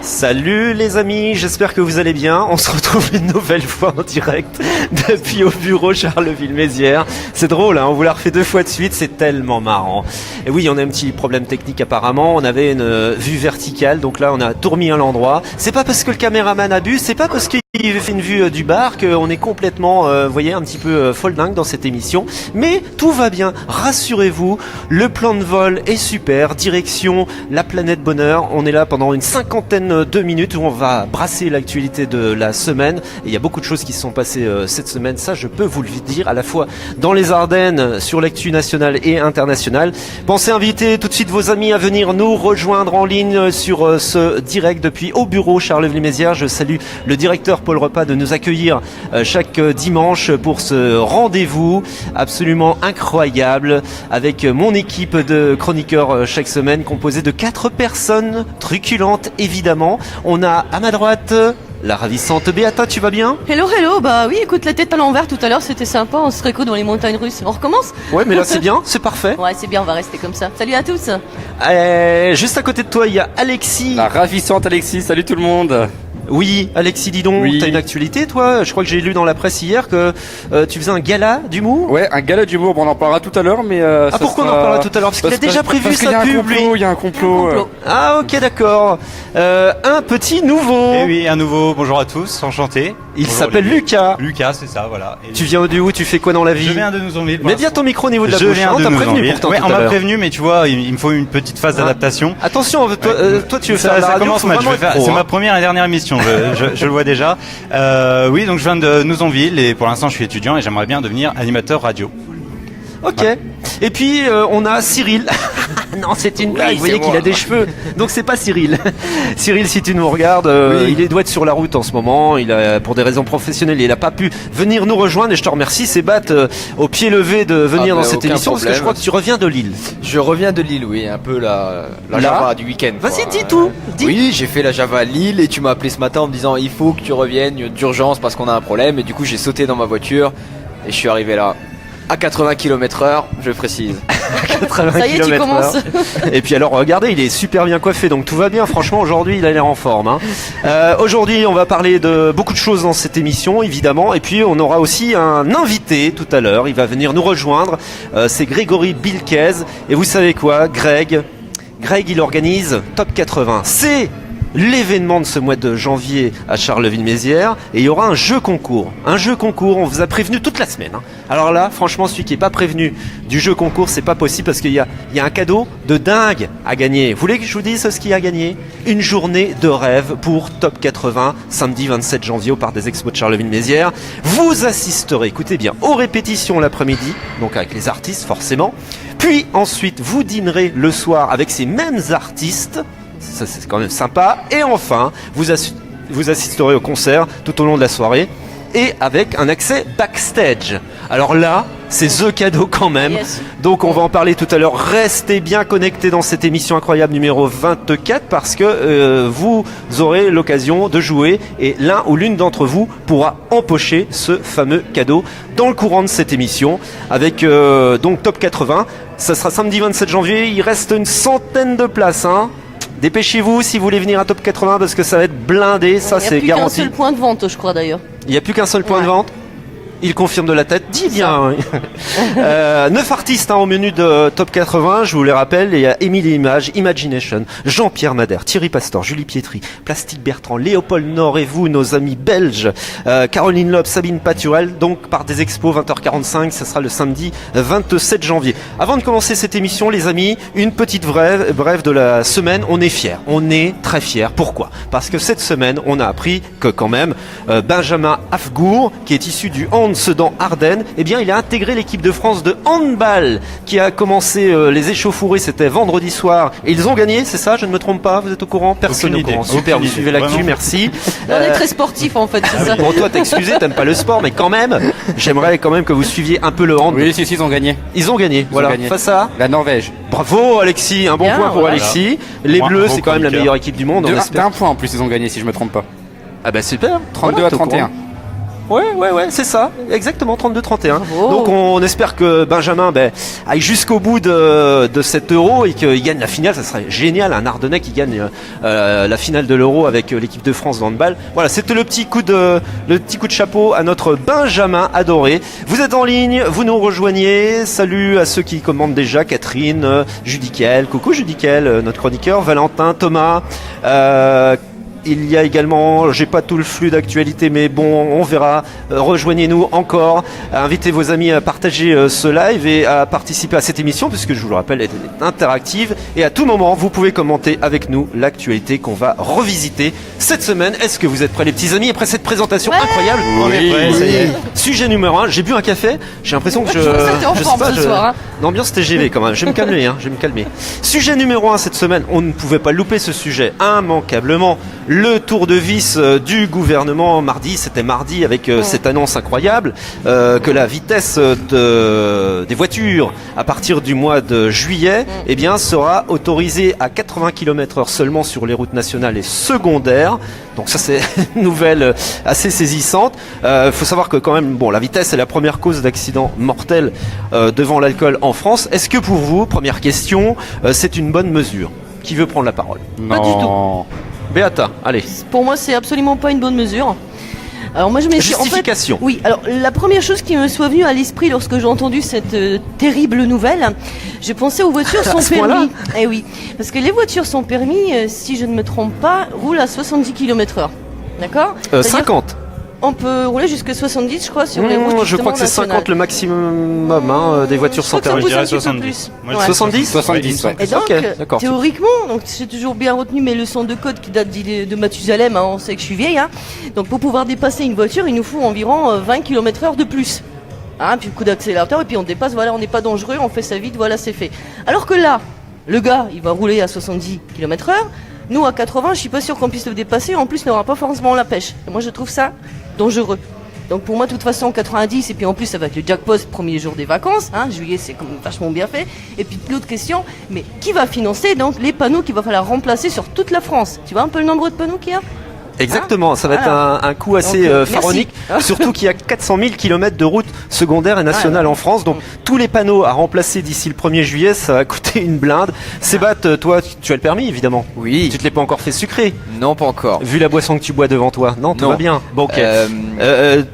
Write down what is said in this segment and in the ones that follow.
Salut les amis, j'espère que vous allez bien. On se retrouve une nouvelle fois en direct depuis au bureau Charleville-Mézières. C'est drôle, hein, on vous l'a refait 2 fois de suite, c'est tellement marrant. Et oui, on a un petit problème technique apparemment, on avait une vue verticale, donc là on a tout remis à l'endroit. C'est pas parce que le caméraman abuse, c'est pas parce qu'il fait une vue du bar qu'on est complètement, vous voyez, un petit peu folle dingue dans cette émission. Mais tout va bien, rassurez-vous, le plan de vol est super, direction la planète bonheur. On est là pendant une 50aine de minutes où on va brasser l'actualité de la semaine. Et il y a beaucoup de choses qui se sont passées cette semaine, ça je peux vous le dire, à la fois dans les Ardennes, sur l'actu nationale et internationale. Pensez inviter tout de suite vos amis à venir nous rejoindre en ligne sur ce direct depuis au bureau Charleville-Mézières. Je salue le directeur Paul Repas de nous accueillir chaque dimanche pour ce rendez-vous absolument incroyable avec mon équipe de chroniqueurs chaque semaine composée de 4 personnes truculentes évidemment. On a à ma droite la ravissante Béata, tu vas bien? Hello, bah oui, écoute, la tête à l'envers tout à l'heure, c'était sympa, on se réco dans les montagnes russes. On recommence? Ouais, mais là c'est bien, c'est parfait. Ouais, c'est bien, on va rester comme ça. Salut à tous. Juste à côté de toi, il y a Alexis. La ravissante Alexis, salut tout le monde. Oui, Alexis, dis donc, oui. T'as une actualité toi? Je crois que j'ai lu dans la presse hier que tu faisais un gala d'humour. Ouais, un gala d'humour, bon, on en parlera tout à l'heure, mais... pourquoi on en parlera tout à l'heure? Parce qu'il a déjà prévu sa pub, lui. Il y a un complot. Ah ok, d'accord. Un petit nouveau. Eh oui, un nouveau, bonjour à tous, enchanté. Il s'appelle Lucas. Lucas, c'est ça, voilà. Et tu viens d'où? Tu fais quoi dans la vie? Je viens de Nouzonville. Mets bien ton micro au niveau de la je bouche. viens de t'as prévenu pourtant. Ouais, tout on à m'a l'heure. prévenu, mais tu vois, il me faut une petite phase d'adaptation. Attention, toi tu veux faire la Ça radio, commence faut mal, vraiment être pro, c'est hein. ma première et dernière émission, je le vois déjà. Oui, donc je viens de Nouzonville et pour l'instant je suis étudiant et j'aimerais bien devenir animateur radio. Ok. Et puis on a Cyril. Non, c'est une blague. Vous voyez qu'il a des cheveux. Donc c'est pas Cyril. Cyril, si tu nous regardes, il doit être sur la route en ce moment. Il a, pour des raisons professionnelles, il a pas pu venir nous rejoindre. Et je te remercie, Sébat, au pied levé de venir dans cette émission parce que je crois que tu reviens de Lille. Je reviens de Lille, oui, un peu la Java du week-end. Vas-y, quoi. dis tout. Dis. Oui, j'ai fait la Java à Lille et tu m'as appelé ce matin en me disant il faut que tu reviennes d'urgence parce qu'on a un problème. Et du coup, j'ai sauté dans ma voiture et je suis arrivé là. À 80 km/h, je précise. 80 Ça y est, tu km/h. commences. Et puis alors, regardez, il est super bien coiffé, donc tout va bien. Franchement, aujourd'hui, il a l'air en forme. Hein. Aujourd'hui, on va parler de beaucoup de choses dans cette émission, évidemment. Et puis, on aura aussi un invité tout à l'heure. Il va venir nous rejoindre. C'est Grégory Bilquez. Et vous savez quoi, Greg, il organise Top 80. C'est l'événement de ce mois de janvier à Charleville-Mézières et il y aura un jeu concours. Un jeu concours, on vous a prévenu toute la semaine. Hein. Alors là, franchement, celui qui n'est pas prévenu du jeu concours, c'est pas possible parce qu'il y a un cadeau de dingue à gagner. Vous voulez que je vous dise ce qu'il y a à gagner? Une journée de rêve pour Top 80, samedi 27 janvier au Parc des Expos de Charleville-Mézières. Vous assisterez, écoutez bien, aux répétitions l'après-midi, donc avec les artistes forcément. Puis ensuite, vous dînerez le soir avec ces mêmes artistes. Ça c'est quand même sympa. Et enfin, vous assisterez au concert tout au long de la soirée et avec un accès backstage. Alors là, c'est the cadeau quand même. Yes. Donc on va en parler tout à l'heure. Restez bien connectés dans cette émission incroyable numéro 24 parce que vous aurez l'occasion de jouer et l'un ou l'une d'entre vous pourra empocher ce fameux cadeau dans le courant de cette émission avec donc Top 80. Ça sera samedi 27 janvier. Il reste une centaine de places, hein. Dépêchez-vous si vous voulez venir à Top 80 parce que ça va être blindé, ça c'est Il n'y a plus qu'un garanti. seul point de vente, je crois d'ailleurs. Il n'y a plus qu'un seul point de vente. Il confirme de la tête, dis bien. 9 artistes au menu de Top 80, je vous les rappelle. Il y a Émile Images, Imagination, Jean-Pierre Madère, Thierry Pastor, Julie Pietri, Plastique Bertrand, Léopold Nord et vous, nos amis belges, Caroline Loeb, Sabine Paturel. Donc par des expos 20h45, ça sera le samedi 27 janvier. Avant de commencer cette émission, les amis, une petite brève de la semaine. On est fiers, on est très fiers. Pourquoi? Parce que cette semaine, on a appris que quand même, Benjamin Afgour, qui est issu du Sedan Ardennes, eh bien il a intégré l'équipe de France de handball qui a commencé les échauffourées, c'était vendredi soir et ils ont gagné, c'est ça, je ne me trompe pas, vous êtes au courant? Personne au courant. Super, vous suivez l'actu, merci. On est très sportif en fait, c'est ça. Pour toi t'excuser, t'aimes pas le sport, mais quand même, j'aimerais quand même que vous suiviez un peu le hand. Oui, si, ils ont gagné. Ils ont gagné, voilà, gagné. face à La Norvège. bravo Alexis, un bon Bien, point pour voilà. Alexis. Les Bravo, Bleus, c'est quand même la chroniqueur. meilleure équipe du monde, on espère. D'un point en plus, ils ont gagné, si je me trompe pas. Ah bah super. 32 Voilà, à t'es au courant. 31. Ouais, c'est ça, exactement, 32-31. Bravo. Donc on espère que Benjamin aille jusqu'au bout de cet euro et qu'il gagne la finale. Ça serait génial, un Ardennais qui gagne la finale de l'euro avec l'équipe de France de handball. Voilà, c'était le petit coup de chapeau à notre Benjamin adoré. Vous êtes en ligne, vous nous rejoignez. Salut à ceux qui commandent déjà, Catherine, Judicael, coucou Judicael, notre chroniqueur, Valentin, Thomas. Il y a également, j'ai pas tout le flux d'actualité, mais bon, on verra. Rejoignez-nous encore. Invitez vos amis à partager ce live et à participer à cette émission, puisque je vous le rappelle, elle est interactive. Et à tout moment, vous pouvez commenter avec nous l'actualité qu'on va revisiter cette semaine. Est-ce que vous êtes prêts, les petits amis, après cette présentation incroyable? On est prêts, ça y est. Sujet numéro 1. J'ai bu un café. J'ai l'impression que Je vois que t'es en forme ce soir, hein. L'ambiance TGV quand même. Je vais me calmer, je vais me calmer. Sujet numéro 1 cette semaine. On ne pouvait pas louper ce sujet immanquablement. Le tour de vis du gouvernement mardi, c'était mardi avec cette annonce incroyable que la vitesse des voitures à partir du mois de juillet eh bien, sera autorisée à 80 km/h seulement sur les routes nationales et secondaires. Donc ça c'est une nouvelle assez saisissante. Faut savoir que quand même, bon, la vitesse est la première cause d'accident mortel devant l'alcool en France. Est-ce que pour vous, première question, c'est une bonne mesure? Qui veut prendre la parole? Pas du tout. Béata, allez. Pour moi, c'est absolument pas une bonne mesure. Alors moi je me suis Justification. En fait, oui, alors la première chose qui me soit venue à l'esprit lorsque j'ai entendu cette terrible nouvelle, j'ai pensé aux voitures sans permis. Eh oui, parce que les voitures sans permis, si je ne me trompe pas, roulent à 70 km/h. D'accord? 50. On peut rouler jusqu'à 70, je crois, sur les routes. Je crois que c'est 50 le maximum des voitures sans permis. Je dirais 70. Ouais. 70 70, ouais. Et donc, Ok, d'accord. théoriquement, donc j'ai toujours bien retenu mes leçons de code qui datent de Mathusalem, hein, on sait que je suis vieille. Hein. Donc pour pouvoir dépasser une voiture, il nous faut environ 20 km/h de plus. Hein, puis le coup d'accélérateur, et puis on dépasse, voilà, on n'est pas dangereux, on fait ça vite, voilà, c'est fait. Alors que là, le gars, il va rouler à 70 km/h, nous à 80, je suis pas sûr qu'on puisse le dépasser, en plus, il n'aura pas forcément la pêche. Et moi, je trouve ça dangereux. Donc pour moi, de toute façon, 90, et puis en plus, avec le jackpot, premier jour des vacances, hein, juillet, c'est comme vachement bien fait. Et puis l'autre question, mais qui va financer donc les panneaux qu'il va falloir remplacer sur toute la France? Tu vois un peu le nombre de panneaux qu'il y a? Exactement, ça va être un coût assez pharaonique, surtout qu'il y a 400 000 km de routes secondaires et nationales en France, donc tous les panneaux à remplacer d'ici le 1er juillet, ça va coûter une blinde. Sébat, toi, tu as le permis évidemment? Oui. Tu te l'es pas encore fait sucrer? Non, pas encore. Vu la boisson que tu bois devant toi? Non, tout va bien. Bon, ok.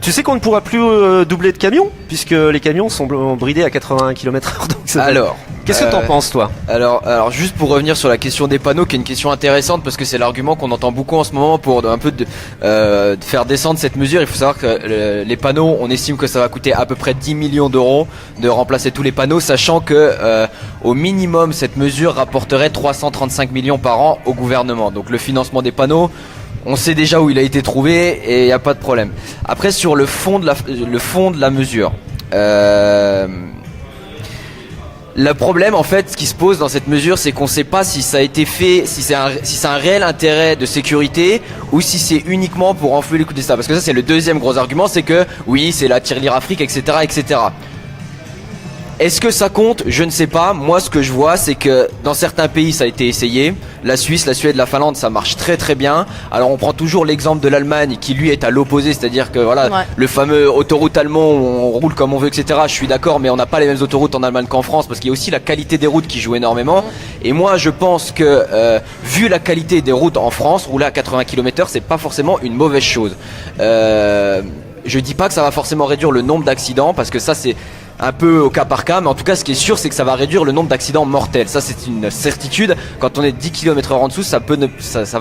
Tu sais qu'on ne pourra plus doubler de camions, puisque les camions sont bridés à 80 km/h. Donc alors, qu'est-ce que t'en penses, toi? alors, juste pour revenir sur la question des panneaux, qui est une question intéressante, parce que c'est l'argument qu'on entend beaucoup en ce moment pour un peu de faire descendre cette mesure. Il faut savoir que les panneaux, on estime que ça va coûter à peu près 10 millions d'euros de remplacer tous les panneaux, sachant que au minimum cette mesure rapporterait 335 millions par an au gouvernement. Donc le financement des panneaux, on sait déjà où il a été trouvé et il n'y a pas de problème. Après, sur le fond de la mesure, le problème, en fait, ce qui se pose dans cette mesure, c'est qu'on ne sait pas si ça a été fait, si c'est un réel intérêt de sécurité ou si c'est uniquement pour enflouer les coûts d'État. Parce que ça, c'est le deuxième gros argument, c'est que oui, c'est la tirelire Afrique, etc., etc. Est-ce que ça compte? Je ne sais pas. Moi, ce que je vois, c'est que dans certains pays, ça a été essayé. La Suisse, la Suède, la Finlande, ça marche très très bien. Alors, on prend toujours l'exemple de l'Allemagne, qui lui est à l'opposé, c'est-à-dire que voilà, le fameux autoroute allemand où on roule comme on veut, etc. Je suis d'accord, mais on n'a pas les mêmes autoroutes en Allemagne qu'en France, parce qu'il y a aussi la qualité des routes qui joue énormément. Et moi, je pense que vu la qualité des routes en France, rouler à 80 km/h, c'est pas forcément une mauvaise chose. Je dis pas que ça va forcément réduire le nombre d'accidents, parce que ça, c'est un peu au cas par cas, mais en tout cas ce qui est sûr, c'est que ça va réduire le nombre d'accidents mortels. Ça, c'est une certitude. Quand on est 10 km/h en dessous, ça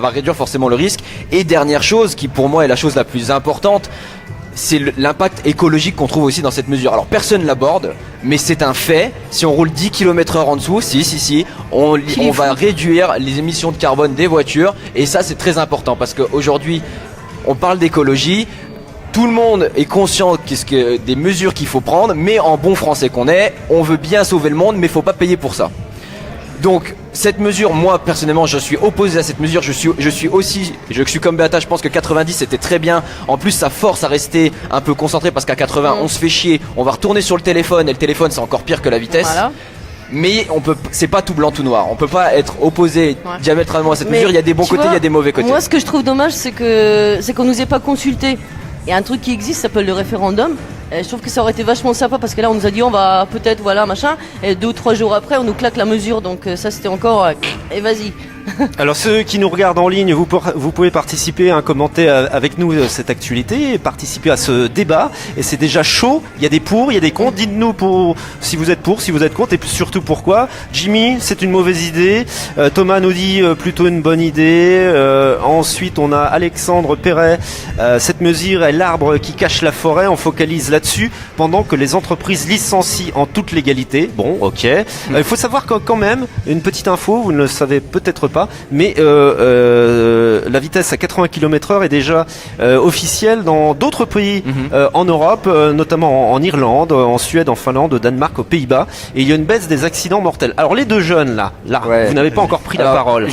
va réduire forcément le risque. Et dernière chose, qui pour moi est la chose la plus importante, c'est l'impact écologique qu'on trouve aussi dans cette mesure. Alors personne ne l'aborde, mais c'est un fait. Si on roule 10 km/h en dessous, on va réduire les émissions de carbone des voitures. Et ça, c'est très important, parce qu'aujourd'hui, on parle d'écologie. Tout le monde est conscient des mesures qu'il faut prendre, mais en bon français qu'on est, on veut bien sauver le monde, mais il faut pas payer pour ça. Donc cette mesure, moi personnellement, je suis opposé à cette mesure. Je suis comme Béata, je pense que 90 c'était très bien. En plus, ça force à rester un peu concentré, parce qu'à 80 on se fait chier, on va retourner sur le téléphone, et le téléphone c'est encore pire que la vitesse. Voilà. Mais c'est pas tout blanc tout noir. On peut pas être opposé diamétralement à cette mesure. Il y a des bons côtés, il y a des mauvais côtés. Moi, ce que je trouve dommage, c'est qu'on nous ait pas consulté. Et un truc qui existe s'appelle le référendum. Et je trouve que ça aurait été vachement sympa parce que là on nous a dit on va peut-être voilà machin et 2 ou 3 jours après on nous claque la mesure donc ça c'était encore et vas-y. Alors ceux qui nous regardent en ligne, vous pouvez participer, commenter avec nous cette actualité, participer à ce débat. Et c'est déjà chaud, il y a des pour, il y a des contre. Dites-nous si vous êtes pour, si vous êtes contre et surtout pourquoi. Jimmy, c'est une mauvaise idée. Thomas nous dit plutôt une bonne idée. Ensuite on a Alexandre Perret. Cette mesure est l'arbre qui cache la forêt, on focalise là-dessus pendant que les entreprises licencient en toute légalité. Bon, ok. Il faut savoir que quand même, une petite info, vous ne le savez peut-être pas, mais la vitesse à 80 km/h est déjà officielle dans d'autres pays en Europe, notamment en Irlande, en Suède, en Finlande, au Danemark, aux Pays-Bas, et il y a une baisse des accidents mortels. Alors les deux jeunes là, Ouais. vous n'avez pas encore pris la parole.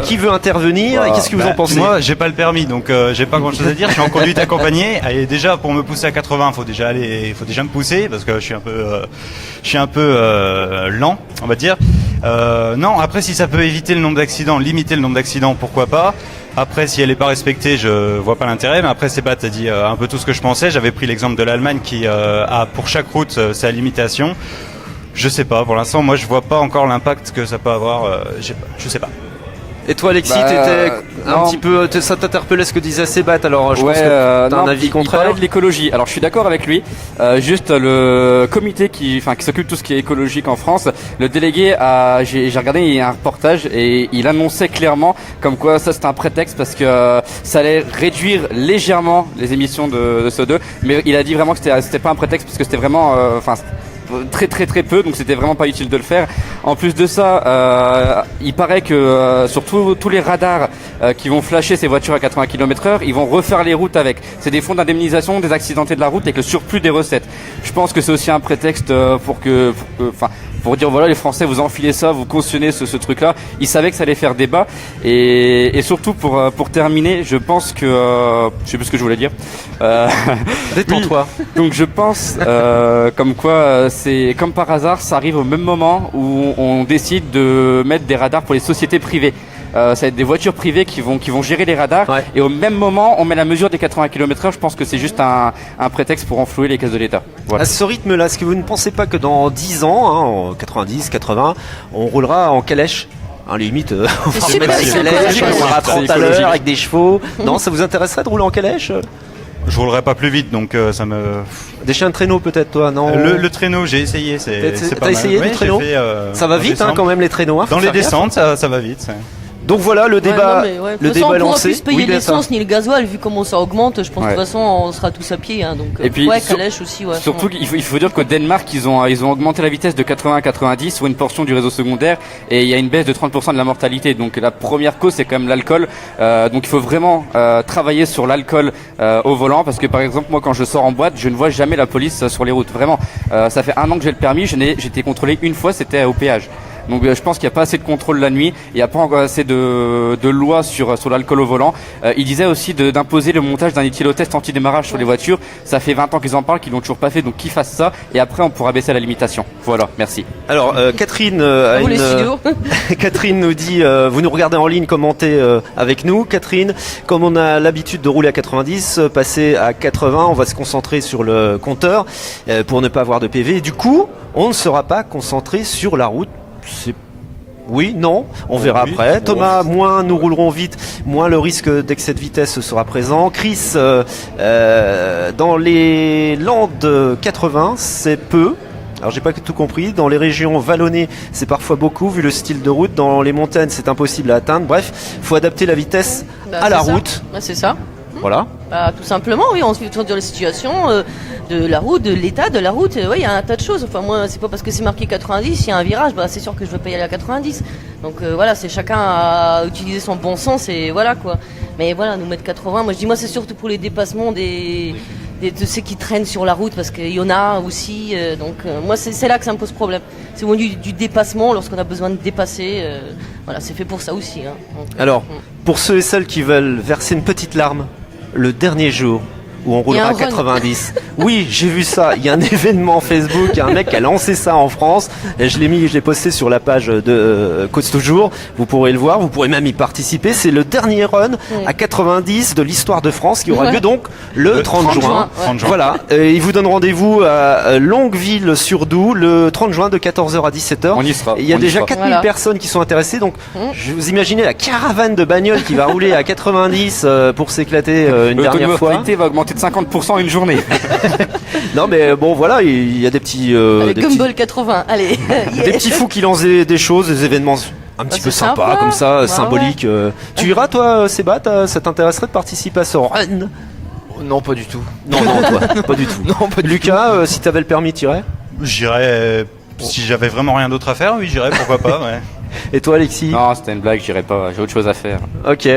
Qui veut intervenir et qu'est-ce que vous en pensez? Moi, j'ai pas le permis, donc j'ai pas grand-chose à dire. Je suis en conduite accompagnée. Et déjà, pour me pousser à 80, faut déjà me pousser parce que je suis un peu lent, on va dire. Non, après, si ça peut éviter le nombre d'accidents, limiter le nombre d'accidents, pourquoi pas. Après, si elle n'est pas respectée, je vois pas l'intérêt. Mais après, c'est pas, t'as dit un peu tout ce que je pensais. J'avais pris l'exemple de l'Allemagne qui a pour chaque route sa limitation. Je sais pas. Pour l'instant, moi, je vois pas encore l'impact que ça peut avoir. Je sais pas. Et toi, Alexis, t'étais un petit peu, ça t'interpellait ce que disait Sébat, alors je pense que t'as un avis contraire. Il parlait de l'écologie. Alors je suis d'accord avec lui. Juste le comité qui s'occupe de tout ce qui est écologique en France, le délégué j'ai regardé, il y a un reportage et il annonçait clairement comme quoi ça c'était un prétexte parce que ça allait réduire légèrement les émissions de CO2. Mais il a dit vraiment que c'était pas un prétexte parce que c'était vraiment, très peu, donc c'était vraiment pas utile de le faire. En plus de ça, il paraît que sur tous les radars qui vont flasher ces voitures à 80 km/h, ils vont refaire les routes avec. C'est des fonds d'indemnisation des accidentés de la route avec le surplus des recettes. Je pense que c'est aussi un prétexte pour dire voilà les Français vous enfilez ça, vous cautionnez ce truc-là. Ils savaient que ça allait faire débat et surtout pour terminer, je pense que je sais plus ce que je voulais dire. Détends-toi. Oui, donc je pense comme quoi c'est comme par hasard, ça arrive au même moment où on décide de mettre des radars pour les sociétés privées. Ça va être des voitures privées qui vont gérer les radars et au même moment on met la mesure des 80 km/h. Je pense que c'est juste un prétexte pour enflouer les caisses de l'État. Voilà. À ce rythme-là, est-ce que vous ne pensez pas que dans 10 ans, en 90, 80, on roulera en calèche? Limite, on va super, remettre c'est la calèche, écologique. on ira à 30 à l'heure avec des chevaux. Non, ça vous intéresserait de rouler en calèche? Je roulerai pas plus vite, donc ça me. Des chiens de traîneau peut-être, toi, non? Le traîneau, j'ai essayé, c'est pas T'as mal. essayé Oui, du traîneau? j'ai fait, ça va vite quand même les traîneaux. Dans les descentes, ça va vite. Donc voilà, le débat, le débat on est pourra lancé. plus payer l'essence ni le gasoil vu comment ça augmente. Je pense que de toute façon on sera tous à pied. Donc et puis, calèche aussi. Ouais, surtout qu'il faut dire qu'au Danemark ils ont augmenté la vitesse de 80 à 90 sur une portion du réseau secondaire et il y a une baisse de 30% de la mortalité. Donc la première cause c'est quand même l'alcool. Donc il faut vraiment travailler sur l'alcool au volant parce que par exemple moi quand je sors en boîte je ne vois jamais la police sur les routes. Vraiment, ça fait 1 an que j'ai le permis. J'ai été contrôlé une fois, c'était au péage. Donc je pense qu'il n'y a pas assez de contrôle la nuit, il n'y a pas encore assez de lois sur l'alcool au volant. Il disait aussi d'imposer le montage d'un éthylotest anti-démarrage sur les voitures. Ça fait 20 ans qu'ils en parlent, qu'ils l'ont toujours pas fait, donc qu'ils fassent ça et après on pourra baisser la limitation. Voilà, merci. Alors Catherine, Catherine nous dit, vous nous regardez en ligne, commentez avec nous. Catherine, comme on a l'habitude de rouler à 90, passer à 80, on va se concentrer sur le compteur pour ne pas avoir de PV. Du coup, on ne sera pas concentré sur la route. Oui, non, on verra après. Thomas, moins nous roulerons vite, moins le risque d'excès de vitesse sera présent. Chris, dans les Landes 80, c'est peu. Alors j'ai pas tout compris. Dans les régions vallonnées, c'est parfois beaucoup vu le style de route. Dans les montagnes, c'est impossible à atteindre. Bref, faut adapter la vitesse à la route. C'est ça. Voilà. Tout simplement, oui, on se fait toujours dans la situation de la route, de l'état de la route. Il y a un tas de choses. Enfin, moi, c'est pas parce que c'est marqué 90, il y a un virage, c'est sûr que je vais pas y aller à 90. Donc voilà, c'est chacun à utiliser son bon sens et voilà quoi. Mais voilà, nous mettre 80, moi c'est surtout pour les dépassements de ceux qui traînent sur la route parce qu'il y en a aussi. Moi, c'est là que ça me pose problème. C'est au moment du dépassement, lorsqu'on a besoin de dépasser. Voilà, c'est fait pour ça aussi. Hein. Donc, alors, pour ceux et celles qui veulent verser une petite larme, le dernier jour où on Il y a roulera un à run. 90. Oui, j'ai vu ça. Il y a un événement Facebook, il y a un mec qui a lancé ça en France. Et je l'ai posté sur la page de Cause Toujours. Vous pourrez le voir, vous pourrez même y participer. C'est le dernier run à 90 de l'histoire de France qui aura Ouais. lieu donc le 30 juin. juin, ouais. 30 juin. Voilà, il vous donne rendez-vous à Longueville-sur-Doubs le 30 juin de 14h à 17h. On y sera. Et il y a on déjà sera. 4000 Voilà. personnes qui sont intéressées, donc je vous imaginez la caravane de bagnoles qui va rouler à 90 pour s'éclater une dernière fois. L'automortalité va augmenter de 50% une journée. Non mais bon voilà, il y a des petits, Allez, des, Gumball 80, allez. des petits fous qui lancent des choses, des événements un petit Bah, peu c'est sympas sympa. comme ça, Bah, symboliques. Tu iras toi Sébat, ça t'intéresserait de participer à ce run? Non, pas du tout. Non, toi, pas du tout. Non, pas du Lucas, si t'avais le permis, t'irais? J'irais, si j'avais vraiment rien d'autre à faire, oui, j'irais, pourquoi pas, ouais. Et toi Alexis? Non, c'était une blague, j'irai pas. J'ai autre chose à faire. Ok.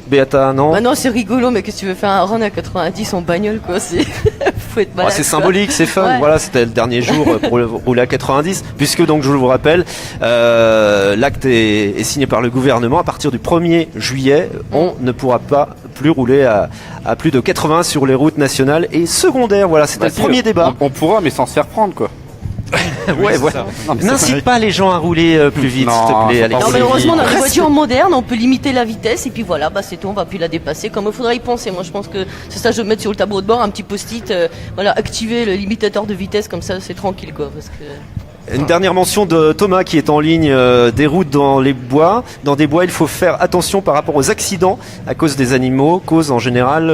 Béata, non? Bah non, c'est rigolo, mais qu'est-ce que tu veux faire un run à 90 en bagnole, quoi? C'est. Faut être Ah, malade. c'est quoi. symbolique, c'est fun. Ouais. Voilà, c'était le dernier jour pour rouler à 90, puisque donc je vous rappelle, l'acte est signé par le gouvernement. À partir du 1er juillet, on ne pourra pas plus rouler à plus de 80 sur les routes nationales et secondaires. Voilà, c'était Bah, le si, premier débat. On pourra, mais sans se faire prendre, quoi. Ouais, c'est ouais. ça. Non, mais c'est N'incite pas les gens à rouler plus vite, Non, s'il te plaît, faut pas Alexis. Non, rouler mais heureusement, dans les Reste- voitures modernes, on peut limiter la vitesse et puis voilà, bah c'est tout, on va plus la dépasser. Comme il faudra y penser. Moi, je pense que c'est ça, je vais mettre sur le tableau de bord un petit post-it, voilà, activer le limitateur de vitesse, comme ça, c'est tranquille, quoi, parce que. Une dernière mention de Thomas qui est en ligne des routes dans les bois. Dans des bois, il faut faire attention par rapport aux accidents à cause des animaux, cause en général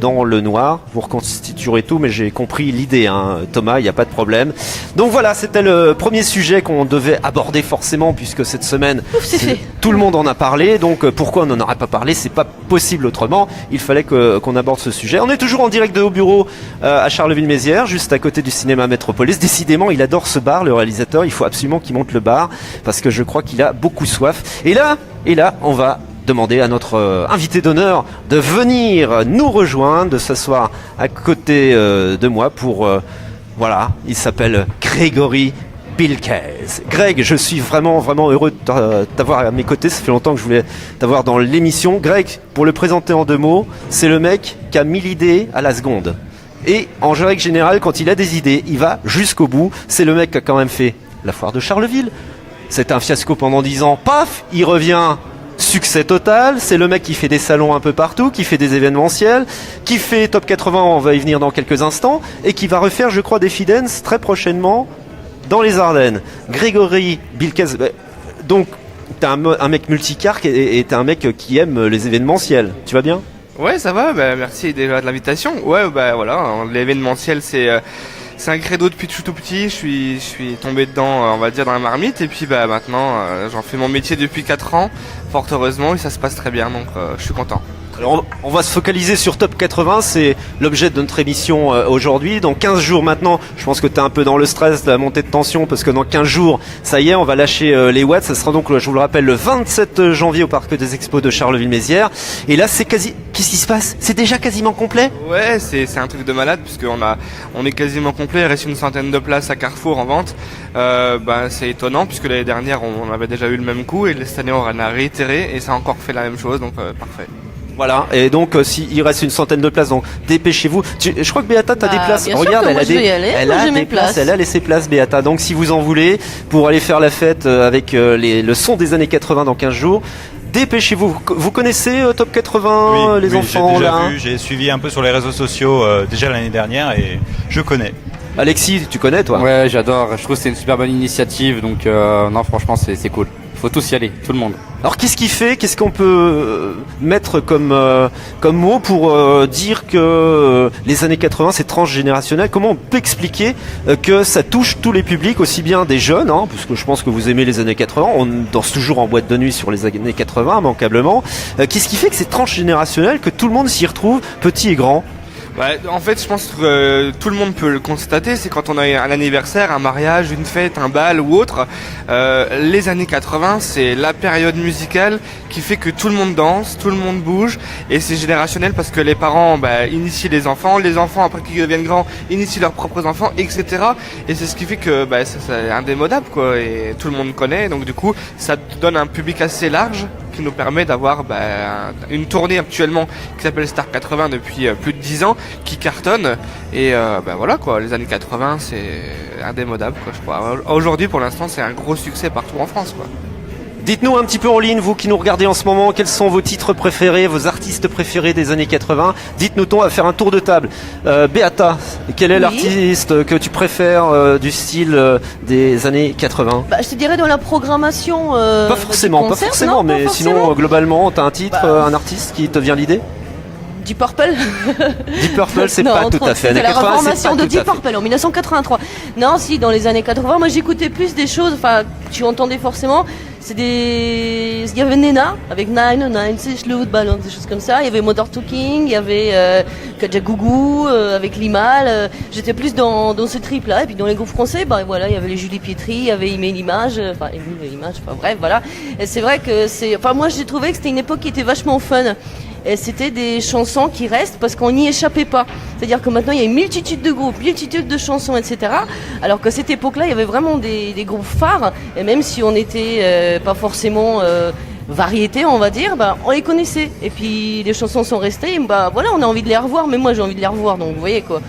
dans le noir. Vous reconstituerez tout, mais j'ai compris l'idée, hein, Thomas, il n'y a pas de problème. Donc voilà, c'était le premier sujet qu'on devait aborder forcément, puisque cette semaine, Ouf, c'est fait. tout le monde en a parlé. Donc pourquoi on n'en aurait pas parlé? C'est pas possible autrement. Il fallait qu'on aborde ce sujet. On est toujours en direct de Haut Bureau à Charleville-Mézières, juste à côté du cinéma Métropolis. Décidément, il adore ce bar, le réalisateur. Il faut absolument qu'il monte le bar parce que je crois qu'il a beaucoup soif. Et là, on va demander à notre invité d'honneur de venir nous rejoindre, de s'asseoir à côté de moi pour voilà, il s'appelle Grégory Bilkes. Greg, je suis vraiment heureux de t'avoir à mes côtés. Ça fait longtemps que je voulais t'avoir dans l'émission. Greg, pour le présenter en 2 mots, c'est le mec qui a 1000 idées à la seconde. Et en règle générale, quand il a des idées, il va jusqu'au bout. C'est le mec qui a quand même fait la foire de Charleville. C'était un fiasco pendant 10 ans. Paf, il revient. Succès total. C'est le mec qui fait des salons un peu partout, qui fait des événementiels, qui fait Top 80, on va y venir dans quelques instants, et qui va refaire, je crois, des Fidens très prochainement dans les Ardennes. Grégory Bilkes, donc t'es un mec multicarque et t'es un mec qui aime les événementiels. Tu vas bien? Ouais, ça va, bah, merci déjà de l'invitation. Ouais, bah voilà, l'événementiel c'est un credo depuis tout petit, je suis tombé dedans, on va dire dans la marmite et puis bah maintenant j'en fais mon métier depuis 4 ans, fort heureusement et ça se passe très bien donc je suis content. Alors on va se focaliser sur Top 80, c'est l'objet de notre émission aujourd'hui. Dans 15 jours maintenant, je pense que tu es un peu dans le stress de la montée de tension parce que dans 15 jours, ça y est, on va lâcher les watts. Ça sera donc, je vous le rappelle, le 27 janvier au Parc des Expos de Charleville-Mézières. Et là, c'est quasi... Qu'est-ce qui se passe? C'est déjà quasiment complet? Ouais, c'est un truc de malade puisque on est quasiment complet, il reste une centaine de places à Carrefour en vente. Bah, c'est étonnant puisque l'année dernière on avait déjà eu le même coup et cette année on a réitéré et ça a encore fait la même chose donc parfait. Voilà, et donc s'il reste une centaine de places, donc dépêchez-vous. Je crois que Béata, t'as Bah, des places. bien sûr Regarde, que elle moi, a je vais y aller. elle Moi, a j'ai des mes places, places. elle a laissé place, Béata. Donc si vous en voulez, pour aller faire la fête avec le son des années 80 dans 15 jours, dépêchez-vous. Vous connaissez Top 80, les enfants j'ai déjà là, hein? vu, j'ai suivi un peu sur les réseaux sociaux déjà l'année dernière et je connais. Alexis, tu connais toi? Ouais, j'adore. Je trouve que c'est une super bonne initiative. Donc, non, franchement, c'est cool. Faut tous y aller, tout le monde. Alors qu'est-ce qui fait, qu'est-ce qu'on peut mettre comme mot pour dire que les années 80 c'est transgénérationnel? Comment on peut expliquer que ça touche tous les publics, aussi bien des jeunes, hein, parce que je pense que vous aimez les années 80, on danse toujours en boîte de nuit sur les années 80 immanquablement. Qu'est-ce qui fait que c'est transgénérationnel, que tout le monde s'y retrouve, petit et grand? Bah, en fait, je pense que tout le monde peut le constater, c'est quand on a un anniversaire, un mariage, une fête, un bal ou autre, les années 80, c'est la période musicale qui fait que tout le monde danse, tout le monde bouge, et c'est générationnel parce que les parents initient les enfants après qu'ils deviennent grands initient leurs propres enfants, etc. Et c'est ce qui fait que c'est indémodable quoi, et tout le monde connaît, donc du coup ça te donne un public assez large qui nous permet d'avoir une tournée actuellement qui s'appelle Star 80 depuis plus de 10 ans, qui cartonne. Et voilà quoi, les années 80 c'est indémodable quoi, je crois. Aujourd'hui pour l'instant c'est un gros succès partout en France quoi. Dites-nous un petit peu en ligne, vous qui nous regardez en ce moment, quels sont vos titres préférés, vos artistes préférés des années 80. Dites-nous, on va faire un tour de table. Béata, quel est l'artiste que tu préfères du style des années 80? Je te dirais dans la programmation. Pas forcément, mais sinon globalement, t'as un titre, un artiste qui te vient à l'idée? Deep Purple. Deep Purple, c'est pas tout à fait années 80. La reformation de Deep Purple en 1983. Non, si, dans les années 80, moi j'écoutais plus des choses, enfin, tu entendais forcément. Il y avait Nena avec 996 Loot Balance, des choses comme ça. Il y avait Modern Talking, il y avait Kajagougou avec Limal. J'étais plus dans ce trip-là. Et puis dans les groupes français, voilà, il y avait les Julie Pietri, il y avait Aimé Limage, bref, voilà. Et c'est vrai que moi j'ai trouvé que c'était une époque qui était vachement fun. Et c'était des chansons qui restent parce qu'on n'y échappait pas. C'est-à-dire que maintenant il y a une multitude de groupes, multitude de chansons, etc. Alors qu'à cette époque-là, il y avait vraiment des groupes phares. Et même si on n'était pas forcément variété, on va dire, on les connaissait. Et puis les chansons sont restées. Voilà, on a envie de les revoir. Mais moi j'ai envie de les revoir. Donc vous voyez quoi.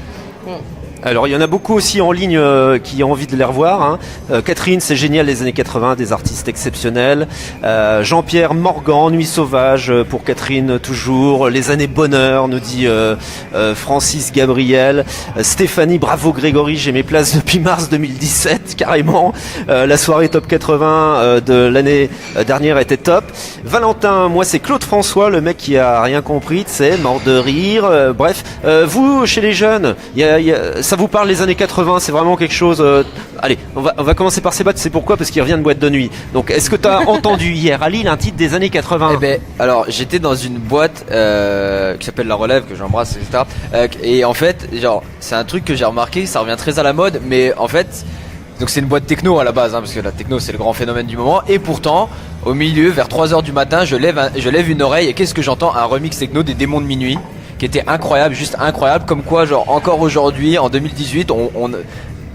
Alors il y en a beaucoup aussi en ligne qui ont envie de les revoir. Hein. Catherine, c'est génial, les années 80, des artistes exceptionnels. Jean-Pierre Morgan, Nuit sauvage pour Catherine toujours. Les années bonheur, nous dit Francis Gabriel. Stéphanie, bravo Grégory, j'ai mes places depuis mars 2017 carrément. La soirée top 80 de l'année dernière était top. Valentin, moi c'est Claude François, le mec qui a rien compris, c'est mort de rire. Bref, vous chez les jeunes, ça vous parle les années 80, c'est vraiment quelque chose. Allez, on va commencer par Sébastien, c'est pourquoi? Parce qu'il revient de boîte de nuit. Donc, est-ce que tu as entendu hier à Lille un titre des années 80? Alors, j'étais dans une boîte qui s'appelle La Relève, que j'embrasse, etc. Et en fait, c'est un truc que j'ai remarqué, ça revient très à la mode, mais en fait, donc c'est une boîte techno à la base, parce que la techno c'est le grand phénomène du moment. Et pourtant, au milieu, vers 3h du matin, je lève une oreille et qu'est-ce que j'entends? Un remix techno des Démons de Minuit, qui était incroyable, juste incroyable, comme quoi encore aujourd'hui en 2018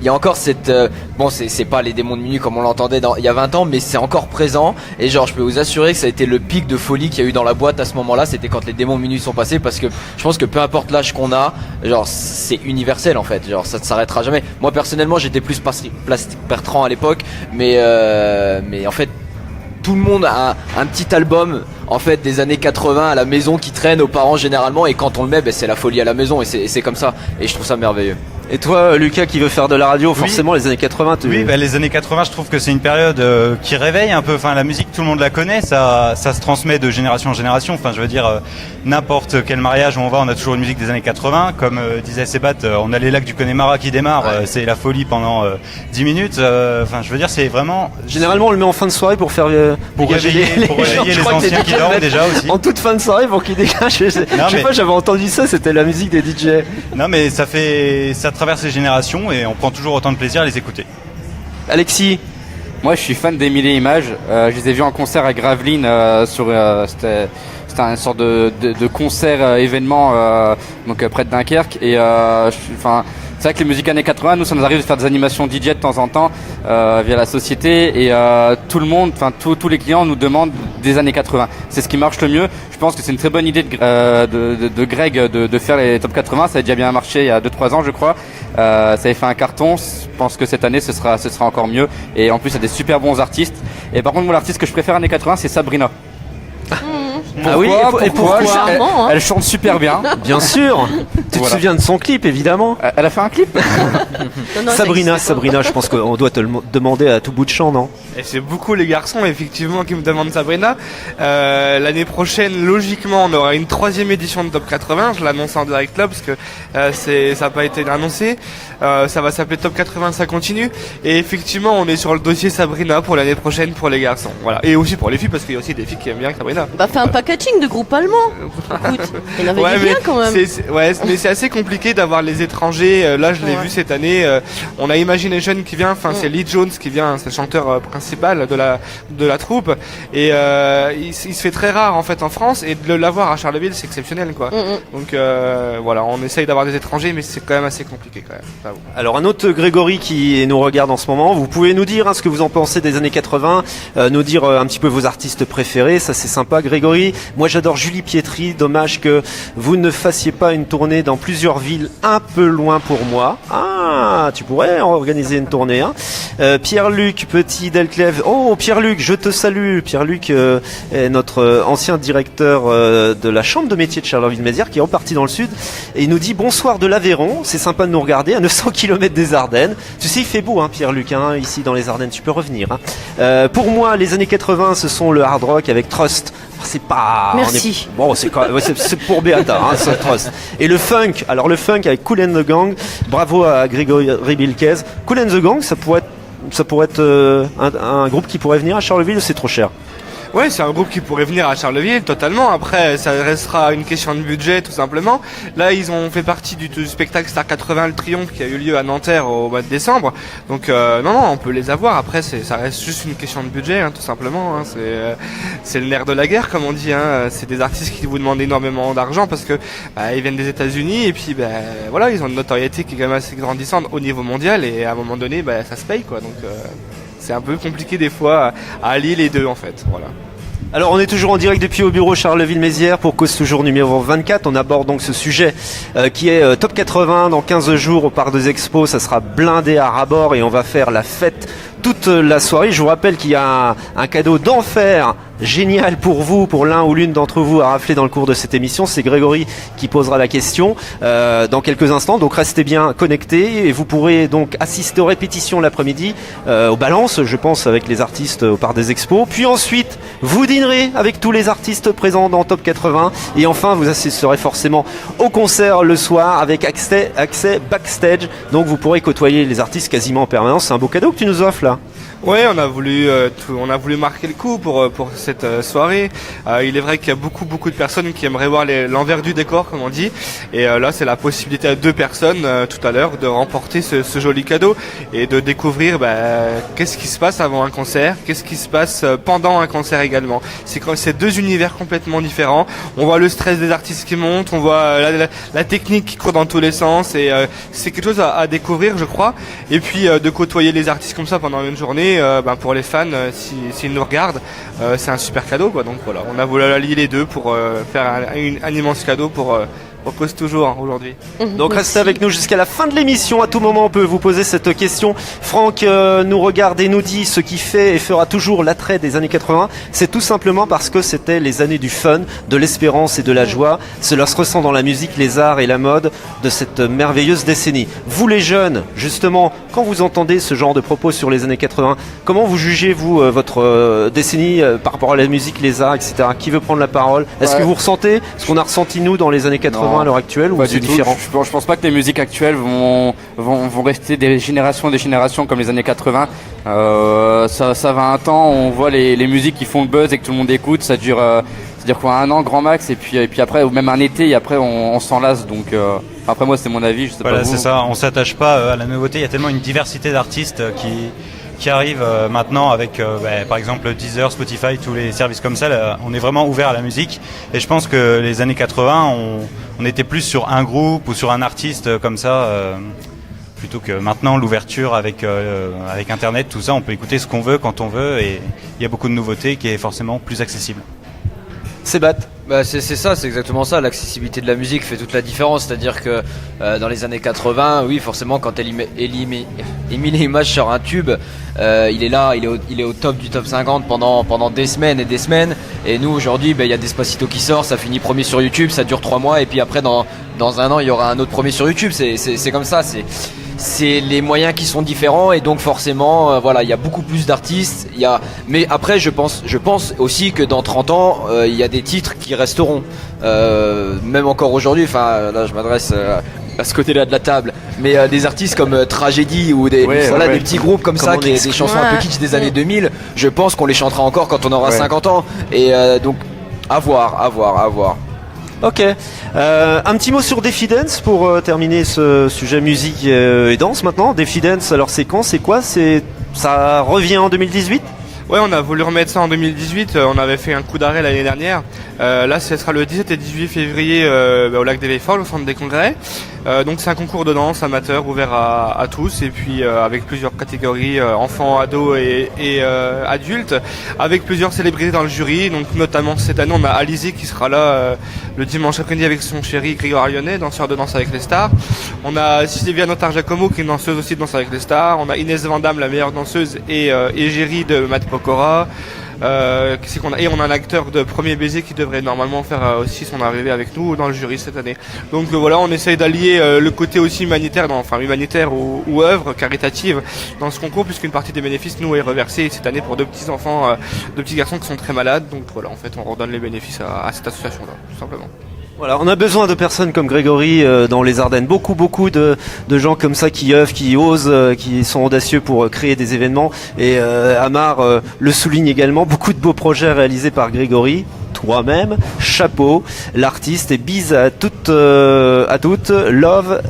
il y a encore cette c'est pas les Démons de Minuit comme on l'entendait il y a 20 ans, mais c'est encore présent. Et je peux vous assurer que ça a été le pic de folie qu'il y a eu dans la boîte à ce moment-là, c'était quand les Démons de Minuit sont passés, parce que je pense que peu importe l'âge qu'on a, c'est universel en fait, ça ne s'arrêtera jamais. Moi personnellement j'étais plus Plastique Bertrand à l'époque, mais en fait tout le monde a un petit album en fait des années 80 à la maison qui traîne aux parents généralement, et quand on le met c'est la folie à la maison, et c'est comme ça, et je trouve ça merveilleux. Et toi, Lucas, qui veut faire de la radio, forcément, les années 80, Oui, les années 80, je trouve que c'est une période qui réveille un peu. Enfin, la musique, tout le monde la connaît, ça se transmet de génération en génération. Enfin, je veux dire, n'importe quel mariage où on va, on a toujours une musique des années 80. Comme disait Sébastien, on a les lacs du Connemara qui démarrent, c'est la folie pendant 10 minutes. Enfin, je veux dire, c'est vraiment... Généralement, on le met en fin de soirée pour réveiller les anciens qui dorment déjà aussi. En toute fin de soirée pour qu'ils dégagent. Je sais pas, j'avais entendu ça, c'était la musique des DJ. Non, mais ça traverse les générations et on prend toujours autant de plaisir à les écouter. Alexis? Moi je suis fan des Mille et Images, je les ai vus en concert à Gravelines c'était une sorte de concert événement donc près de Dunkerque, et c'est vrai que les musiques années 80, nous ça nous arrive de faire des animations DJ de temps en temps via la société, et tout le monde, tous les clients nous demandent des années 80. C'est ce qui marche le mieux. Je pense que c'est une très bonne idée de Greg de faire les top 80. Ça a déjà bien marché il y a 2-3 ans je crois. Ça avait fait un carton. Je pense que cette année ce sera encore mieux. Et en plus il y a des super bons artistes. Et par contre moi l'artiste que je préfère années 80 c'est Sabrina. Pourquoi elle chante super bien. Bien sûr. Tu te souviens de son clip, évidemment. Elle a fait un clip. Non, Sabrina, je pense qu'on doit te le demander à tout bout de champ, non? Et c'est beaucoup les garçons effectivement qui me demandent Sabrina. L'année prochaine, logiquement, on aura une 3e édition de Top 80. Je l'annonce en direct là parce que ça n'a pas été annoncé. Ça va s'appeler Top 80, ça continue. Et effectivement, on est sur le dossier Sabrina pour l'année prochaine pour les garçons. Voilà. Et aussi pour les filles, parce qu'il y a aussi des filles qui aiment bien Sabrina. Fais un packaging de groupes allemands. Écoute, il y en avait Ouais, des biens quand même. mais c'est assez compliqué d'avoir les étrangers. Là, je l'ai vu cette année. On a Imagination qui vient. Enfin, c'est Lee Jones qui vient. C'est le chanteur principal de la troupe. Et il se fait très rare en fait en France. Et de l'avoir à Charleville, c'est exceptionnel, quoi. Donc voilà, on essaye d'avoir des étrangers, mais c'est quand même assez compliqué, quand même. J'avoue. Alors un autre Grégory qui nous regarde en ce moment, vous pouvez nous dire ce que vous en pensez des années 80, nous dire un petit peu vos artistes préférés, ça c'est sympa. Grégory, moi j'adore Julie Pietri, dommage que vous ne fassiez pas une tournée dans plusieurs villes un peu loin pour moi. Ah, tu pourrais organiser une tournée, hein. Pierre-Luc Petit Delclève, oh Pierre-Luc, je te salue. Pierre-Luc est notre ancien directeur de la chambre de métier de Charleville-Mézières qui est reparti dans le sud et il nous dit bonsoir de l'Aveyron, c'est sympa de nous regarder à 900 km des Ardennes. Tu sais, il fait beau, hein, Pierre-Luc, hein, ici dans les Ardennes, tu peux revenir. Hein. Pour moi, les années 80, ce sont le hard rock avec Trust. C'est pas... Merci. Bon, c'est pour Beata, hein, c'est Trust. Et le funk, alors le funk avec Kool and the Gang, bravo à Grégory Bilquez. Kool and the Gang, ça pourrait être un groupe qui pourrait venir à Charleville ou c'est trop cher? Ouais, c'est un groupe qui pourrait venir à Charleville, totalement. Après, ça restera une question de budget, tout simplement. Là, ils ont fait partie du spectacle Star 80, le Triomphe, qui a eu lieu à Nanterre au mois de décembre. Donc, non, on peut les avoir. Après, ça reste juste une question de budget, hein, tout simplement. Hein. C'est le nerf de la guerre, comme on dit. Hein. C'est des artistes qui vous demandent énormément d'argent parce que ils viennent des États-Unis et puis, voilà, ils ont une notoriété qui est quand même assez grandissante au niveau mondial et à un moment donné, ça se paye, quoi. Donc, c'est un peu compliqué des fois à allier les deux, en fait. Voilà. Alors on est toujours en direct depuis au bureau Charleville-Mézières pour Cause Toujours numéro 24. On aborde donc ce sujet qui est Top 80 dans 15 jours au Parc des Expos. Ça sera blindé à ras-bord et on va faire la fête toute la soirée. Je vous rappelle qu'il y a un cadeau d'enfer génial pour vous, pour l'un ou l'une d'entre vous à rafler dans le cours de cette émission. C'est Grégory qui posera la question dans quelques instants. Donc restez bien connectés et vous pourrez donc assister aux répétitions l'après-midi, aux balances, je pense, avec les artistes au Parc des Expos. Puis ensuite, vous dînerez avec tous les artistes présents dans Top 80. Et enfin, vous assisterez forcément au concert le soir avec accès backstage. Donc vous pourrez côtoyer les artistes quasiment en permanence. C'est un beau cadeau que tu nous offres là. Ouais, on a voulu marquer le coup pour cette soirée. Il est vrai qu'il y a beaucoup de personnes qui aimeraient voir l'envers du décor, comme on dit. Et là, c'est la possibilité à 2 personnes tout à l'heure de remporter ce joli cadeau et de découvrir qu'est-ce qui se passe avant un concert, qu'est-ce qui se passe pendant un concert également. C'est 2 univers complètement différents. On voit le stress des artistes qui monte, on voit la technique qui court dans tous les sens et c'est quelque chose à découvrir, je crois. Et puis de côtoyer les artistes comme ça pendant une journée. Pour les fans, s'ils nous regardent, c'est un super cadeau, quoi. Donc voilà, on a voulu allier les deux pour faire un immense cadeau pour Cause Toujours aujourd'hui. Donc restez avec nous jusqu'à la fin de l'émission. À tout moment, on peut vous poser cette question. Franck nous regarde et nous dit ce qui fait et fera toujours l'attrait des années 80. C'est tout simplement parce que c'était les années du fun, de l'espérance et de la joie. Cela se ressent dans la musique, les arts et la mode de cette merveilleuse décennie. Vous les jeunes, justement, quand vous entendez ce genre de propos sur les années 80, comment vous jugez, vous, votre décennie par rapport à la musique, les arts, etc. Qui veut prendre la parole? Est-ce que vous ressentez ce qu'on a ressenti, nous, dans les années 80 à l'heure actuelle, ou c'est différent? Je pense pas que les musiques actuelles vont rester des générations comme les années 80. Ça va un temps, on voit les musiques qui font le buzz et que tout le monde écoute, ça dure quoi, un an grand max, et puis après, ou même un été, et après on s'en lasse. Donc après, moi, c'est mon avis, je sais pas. Voilà, vous. c'est ça, on s'attache pas à la nouveauté. Il y a tellement une diversité d'artistes qui arrivent maintenant avec par exemple Deezer, Spotify, tous les services comme ça. Là, on est vraiment ouvert à la musique, et je pense que les années 80 on était plus sur un groupe ou sur un artiste comme ça, plutôt que maintenant l'ouverture avec internet, tout ça, on peut écouter ce qu'on veut quand on veut, et il y a beaucoup de nouveautés qui est forcément plus accessible. C'est bat. C'est ça, c'est exactement ça. L'accessibilité de la musique fait toute la différence. C'est-à-dire que dans les années 80, oui, forcément, quand Eminem Image sort un tube, il est là, il est au top du top 50 pendant des semaines et des semaines. Et nous, aujourd'hui, il y a Despacito qui sort, ça finit premier sur YouTube, ça dure 3 mois, et puis après, dans un an, il y aura un autre premier sur YouTube. C'est comme ça. C'est les moyens qui sont différents, et donc forcément il y a beaucoup plus d'artistes, mais après je pense aussi que dans 30 ans il y a des titres qui resteront, même encore aujourd'hui. Enfin là je m'adresse à ce côté-là de la table, mais des artistes comme Tragédie ou des petits groupes comme ça, des chansons un peu kitsch des années 2000, je pense qu'on les chantera encore quand on aura 50 ans, et donc À voir, à voir, à voir. Ok. Un petit mot sur Diffidence pour terminer ce sujet musique et danse maintenant. Diffidence, alors c'est quand, c'est quoi? Ça revient en 2018? Ouais, on a voulu remettre ça en 2018, on avait fait un coup d'arrêt l'année dernière. Là, ce sera le 17 et 18 février au lac des Vieilles-Folles, au centre des congrès. Donc c'est un concours de danse amateur ouvert à tous, et puis avec plusieurs catégories, enfants, ados et adultes, avec plusieurs célébrités dans le jury. Donc notamment cette année, on a Alizé qui sera là le dimanche après-midi avec son chéri Grégory Lyonnais, danseur de Danse avec les stars. On a Sylvia Notar-Giacomo qui est une danseuse aussi de Danse avec les stars. On a Inès Van Damme, la meilleure danseuse, et Égérie de Matt Pokora. Qu'est-ce qu'on a? Et on a un acteur de Premier Baiser qui devrait normalement faire aussi son arrivée avec nous dans le jury cette année. Donc voilà, on essaye d'allier le côté aussi humanitaire, humanitaire ou œuvre caritative dans ce concours, puisqu'une partie des bénéfices nous est reversée cette année pour deux petits enfants, deux petits garçons qui sont très malades. Donc voilà, en fait, on redonne les bénéfices à cette association-là, tout simplement. Voilà, on a besoin de personnes comme Grégory dans les Ardennes. Beaucoup de gens comme ça qui œuvrent, qui osent, qui sont audacieux pour créer des événements. Et Amar le souligne également. Beaucoup de beaux projets réalisés par Grégory. Toi-même, chapeau, l'artiste, et bise à toutes. Love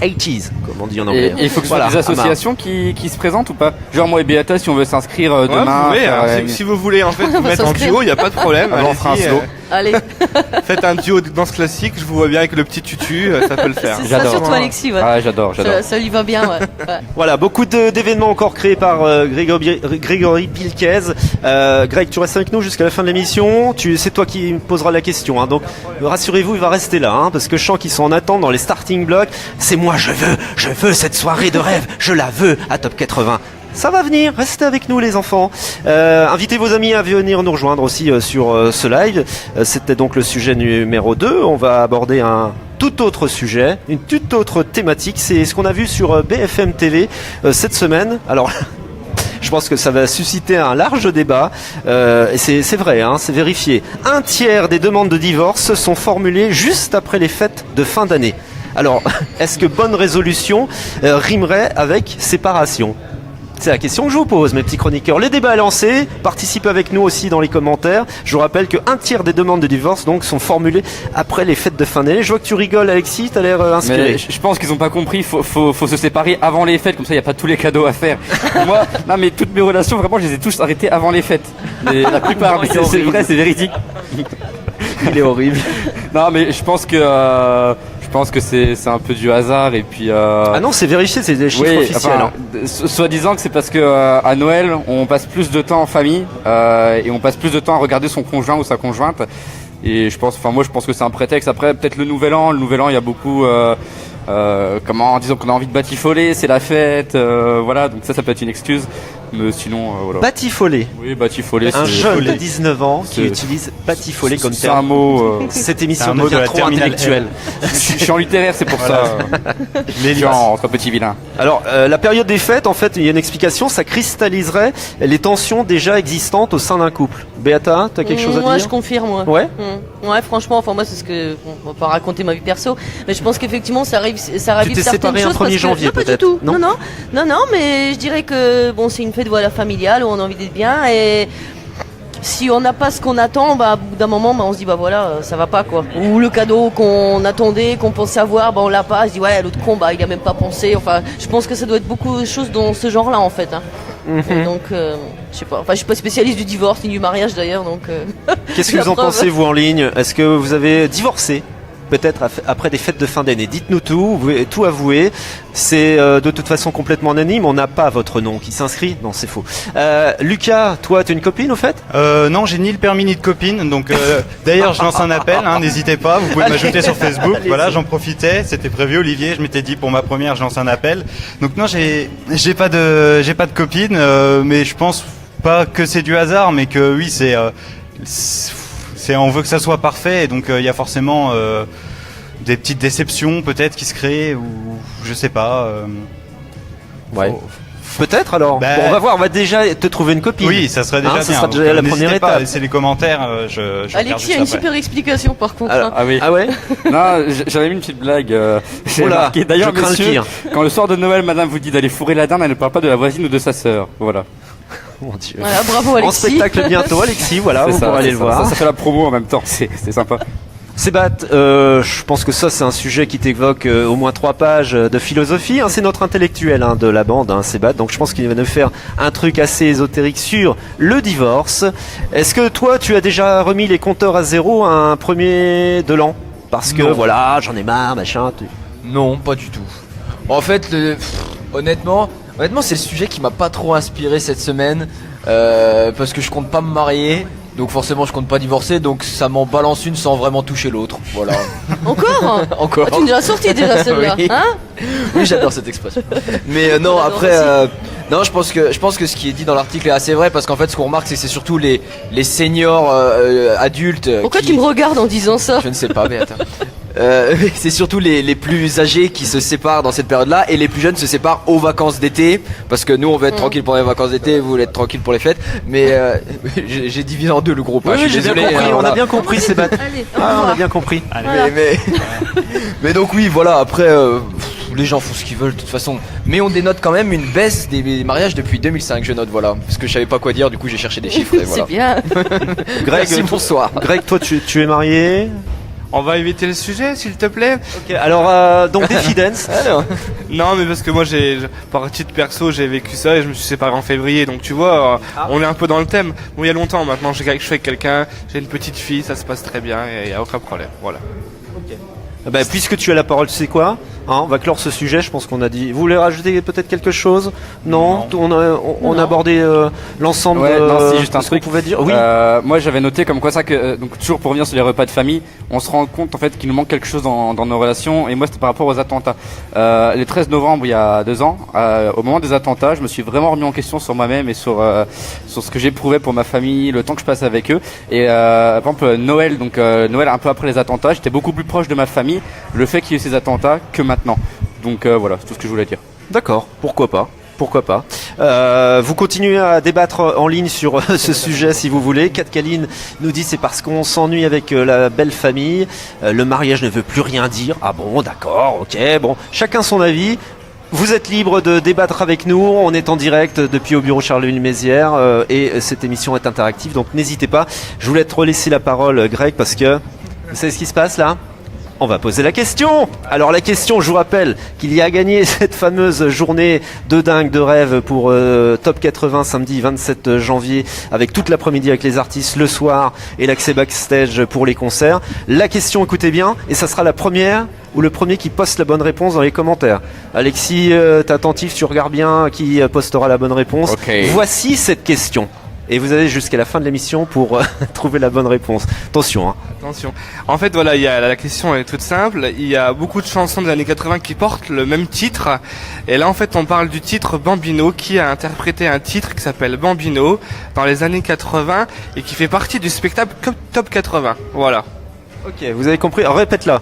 80s, comme on dit en anglais. Et il faut que ce soit des associations qui se présentent ou pas? Genre moi et Beata, si on veut s'inscrire Ouais, demain. vous pouvez, si vous voulez en fait vous mettre en duo, il n'y a pas de problème. On fera un Allez-y, slow. Allez, faites un duo de danse classique, je vous vois bien avec le petit tutu, ça peut le faire. c'est ça J'adore. surtout Alexis, ouais. Ah, j'adore. Ça lui va bien, ouais. Ouais. Voilà, beaucoup d'événements encore créés par Grégory Pilquez. Greg, tu restes avec nous jusqu'à la fin de l'émission. C'est toi qui me poseras la question. Hein. Donc, rassurez-vous, il va rester là, hein, parce que je sens qu'ils sont en attente dans les starting blocks. C'est moi, je veux cette soirée de rêve. Je la veux à Top 80. Ça va venir, restez avec nous les enfants. Invitez vos amis à venir nous rejoindre aussi sur ce live. C'était donc le sujet numéro 2. On va aborder un tout autre sujet, une toute autre thématique. C'est ce qu'on a vu sur BFM TV cette semaine. Alors, je pense que ça va susciter un large débat. Et c'est vrai, hein, c'est vérifié. 1/3 des demandes de divorce sont formulées juste après les fêtes de fin d'année. Alors, est-ce que bonne résolution rimerait avec séparation ? C'est la question que je vous pose, mes petits chroniqueurs. Le débat est lancé. Participez avec nous aussi dans les commentaires. Je vous rappelle que 1/3 des demandes de divorce donc sont formulées après les fêtes de fin d'année. Je vois que tu rigoles, Alexis. T'as l'air inspiré. Mais je pense qu'ils ont pas compris. Faut se séparer avant les fêtes, comme ça il y a pas tous les cadeaux à faire. Moi, non mais toutes mes relations, vraiment, je les ai tous arrêtées avant les fêtes. La plupart, mais c'est vrai, c'est véridique. Il est horrible. Non mais je pense que c'est un peu du hasard et puis. Ah non, c'est vérifié, c'est des chiffres officiels. Enfin, soi-disant que c'est parce que à Noël, on passe plus de temps en famille et on passe plus de temps à regarder son conjoint ou sa conjointe. Et moi je pense que c'est un prétexte. Après, peut-être le Nouvel An, il y a beaucoup. Disons qu'on a envie de batifoler, c'est la fête, voilà. Donc ça peut être une excuse. Mais sinon, voilà. Batifoler. Oui, batifoler. Un c'est- jeune de 19 ans qui C'est- utilise batifoler comme C'est un terme. mot. Cette C'est émission un mot de devient la trop terminale intellectuelle. Je suis en littéraire, c'est pour ça. Les Genre entre petits vilains. Alors, la période des fêtes, en fait, il y a une explication, ça cristalliserait les tensions déjà existantes au sein d'un couple. Béata, t'as quelque chose à Moi, dire? je confirme, moi. Ouais. Ouais, franchement, enfin moi c'est ce que on va pas raconter ma vie perso, mais je pense qu'effectivement ça ravive Tu certaines t'es choses. séparé un 1er parce que- janvier, non, pas du peut-être, tout. non Non, mais je dirais que bon, c'est une fête voilà familiale où on a envie d'être bien et si on n'a pas ce qu'on attend, bah, au bout d'un moment, bah, on se dit bah voilà, ça va pas quoi. Ou le cadeau qu'on attendait, qu'on pensait avoir, bah on l'a pas. On se dit ouais, l'autre con, bah il a même pas pensé. Enfin, je pense que ça doit être beaucoup de choses dans ce genre-là en fait. Hein. Et donc, je sais pas. Enfin, je suis pas spécialiste du divorce ni du mariage d'ailleurs, donc. Qu'est-ce que la vous en preuve. pensez, vous, en ligne? Est-ce que vous avez divorcé? Peut-être après des fêtes de fin d'année. Dites-nous tout, vous pouvez tout avouer. C'est de toute façon complètement anonyme, on n'a pas votre nom qui s'inscrit. Non, c'est faux. Lucas, toi, tu as une copine au fait? Non, j'ai ni le permis ni de copine, donc d'ailleurs je lance un appel, hein, n'hésitez pas, vous pouvez m'ajouter sur Facebook. Allez-y. Voilà, j'en profitais, c'était prévu, Olivier, je m'étais dit pour ma première, je lance un appel. Donc non, j'ai pas de copine, mais je pense pas que c'est du hasard, mais que oui, on veut que ça soit parfait, et donc il y a forcément des petites déceptions peut-être qui se créent, ou je sais pas. Ouais. faut- Peut-être alors. Bah, Bon, on va voir, on va déjà te trouver une copine. Oui, ça serait déjà Hein, bien. ça sera donc, déjà la n'hésitez première pas à étape. laisser les commentaires, je regarde Alexis a juste une après. super explication par contre. Alors, hein. Ah oui. Ah ouais? Non, j'avais mis une petite blague. J'ai Oh là, remarqué. D'ailleurs, je crains le monsieur, pire. quand le soir de Noël, madame vous dit d'aller fourrer la dinde, elle ne parle pas de la voisine ou de sa sœur. Voilà. Mon Dieu. Voilà, bravo En Alexis. spectacle bientôt, Alexis, voilà, C'est vous ça, pourrez aller c'est le ça. voir. Ça fait la promo en même temps, c'est sympa. Sébat, je pense que ça c'est un sujet qui t'évoque au moins 3 pages de philosophie. Hein, c'est notre intellectuel de la bande, Sébat. Donc je pense qu'il va nous faire un truc assez ésotérique sur le divorce. Est-ce que toi tu as déjà remis les compteurs à zéro à un premier de l'an? Parce que Non. voilà, j'en ai marre, machin. Non, pas du tout. En fait, honnêtement, c'est le sujet qui m'a pas trop inspiré cette semaine. Parce que je compte pas me marier. Donc forcément je compte pas divorcer, donc ça m'en balance une sans vraiment toucher l'autre. Voilà. Encore Encore. Ah, tu nous as sorti déjà celle-là, Oui. hein? Oui, j'adore cette expression. Mais non, J'adore après, aussi. non, je pense que ce qui est dit dans l'article est assez vrai parce qu'en fait, ce qu'on remarque, c'est que c'est surtout les seniors adultes. Pourquoi qui... tu me regardes en disant ça? Je ne sais pas, mais attends. C'est surtout les plus âgés qui se séparent dans cette période-là et les plus jeunes se séparent aux vacances d'été parce que nous on veut être tranquille pour les vacances d'été, vous voulez être tranquille pour les fêtes. Mais j'ai divisé en deux le groupe. Oui, Je suis j'ai bien désolé, compris, on voilà. a bien compris, Sébat. Allez, au Ah, on a revoir. bien compris. Voilà. Mais donc oui, voilà. Après, les gens font ce qu'ils veulent de toute façon. Mais on dénote quand même une baisse des mariages depuis 2005. Je note, voilà, parce que je savais pas quoi dire. Du coup, j'ai cherché des chiffres. Et voilà. C'est bien. Greg, Merci, bonsoir. Greg, toi tu es marié? On va éviter le sujet, s'il te plaît. Ok, alors donc Défi Dance. Alors, Non, mais parce que moi, par titre perso, j'ai vécu ça et je me suis séparé en février. Donc, tu vois, on est un peu dans le thème. Bon, il y a longtemps maintenant, je suis avec quelqu'un, j'ai une petite fille, ça se passe très bien et il n'y a aucun problème. Voilà. Puisque tu as la parole, tu sais quoi, on va clore ce sujet, je pense qu'on a dit... Vous voulez rajouter peut-être quelque chose? Non. On a Non. abordé l'ensemble Ouais, de, non, si, juste de un ce qu'on truc. pouvait dire. Oui. Moi j'avais noté comme quoi ça que donc toujours pour revenir sur les repas de famille, on se rend compte en fait qu'il nous manque quelque chose dans nos relations et moi c'était par rapport aux attentats. Les 13 novembre il y a 2 ans, au moment des attentats, je me suis vraiment remis en question sur moi-même et sur ce que j'éprouvais pour ma famille, le temps que je passais avec eux. Et par exemple Noël, Noël un peu après les attentats, j'étais beaucoup plus proche de ma famille, le fait qu'il y ait eu ces attentats que maintenant. Donc voilà, c'est tout ce que je voulais dire. D'accord, pourquoi pas. Pourquoi pas. Vous continuez à débattre en ligne sur ce sujet si vous voulez. Kat Kaline nous dit c'est parce qu'on s'ennuie avec la belle famille. Le mariage ne veut plus rien dire. Ah bon, d'accord, ok. Bon, chacun son avis. Vous êtes libre de débattre avec nous. On est en direct depuis au bureau Charleville-Mézières et cette émission est interactive. Donc n'hésitez pas. Je voulais te relaisser la parole, Greg, parce que vous savez ce qui se passe là ? On va poser la question. Alors la question, je vous rappelle qu'il y a gagné cette fameuse journée de dingue de rêve pour Top 80 samedi 27 janvier avec toute l'après-midi avec les artistes le soir et l'accès backstage pour les concerts. La question, écoutez bien, et ça sera la première ou le premier qui poste la bonne réponse dans les commentaires. Alexis, t'es attentif, tu regardes bien qui postera la bonne réponse. Ok. Voici cette question. Et vous avez jusqu'à la fin de l'émission pour trouver la bonne réponse. Attention, hein. Attention. En fait, voilà, la question est toute simple. Il y a beaucoup de chansons des années 80 qui portent le même titre. Et là, en fait, on parle du titre Bambino, qui a interprété un titre qui s'appelle Bambino dans les années 80 et qui fait partie du spectacle Top 80. Voilà. Ok, vous avez compris. Alors, répète-la.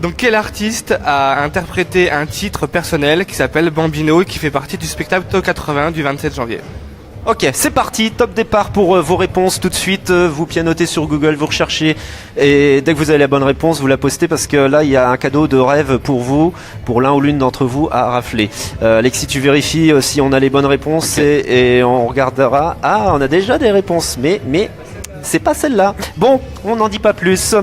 Donc, quel artiste a interprété un titre personnel qui s'appelle Bambino et qui fait partie du spectacle Top 80 du 27 janvier? Ok, c'est parti, top départ pour vos réponses tout de suite. Vous pianotez sur Google, vous recherchez et dès que vous avez la bonne réponse, vous la postez parce que là, il y a un cadeau de rêve pour vous, pour l'un ou l'une d'entre vous à rafler. Alexis, tu vérifies si on a les bonnes réponses et on regardera. Ah, on a déjà des réponses, mais c'est pas celle-là. Bon, on n'en dit pas plus.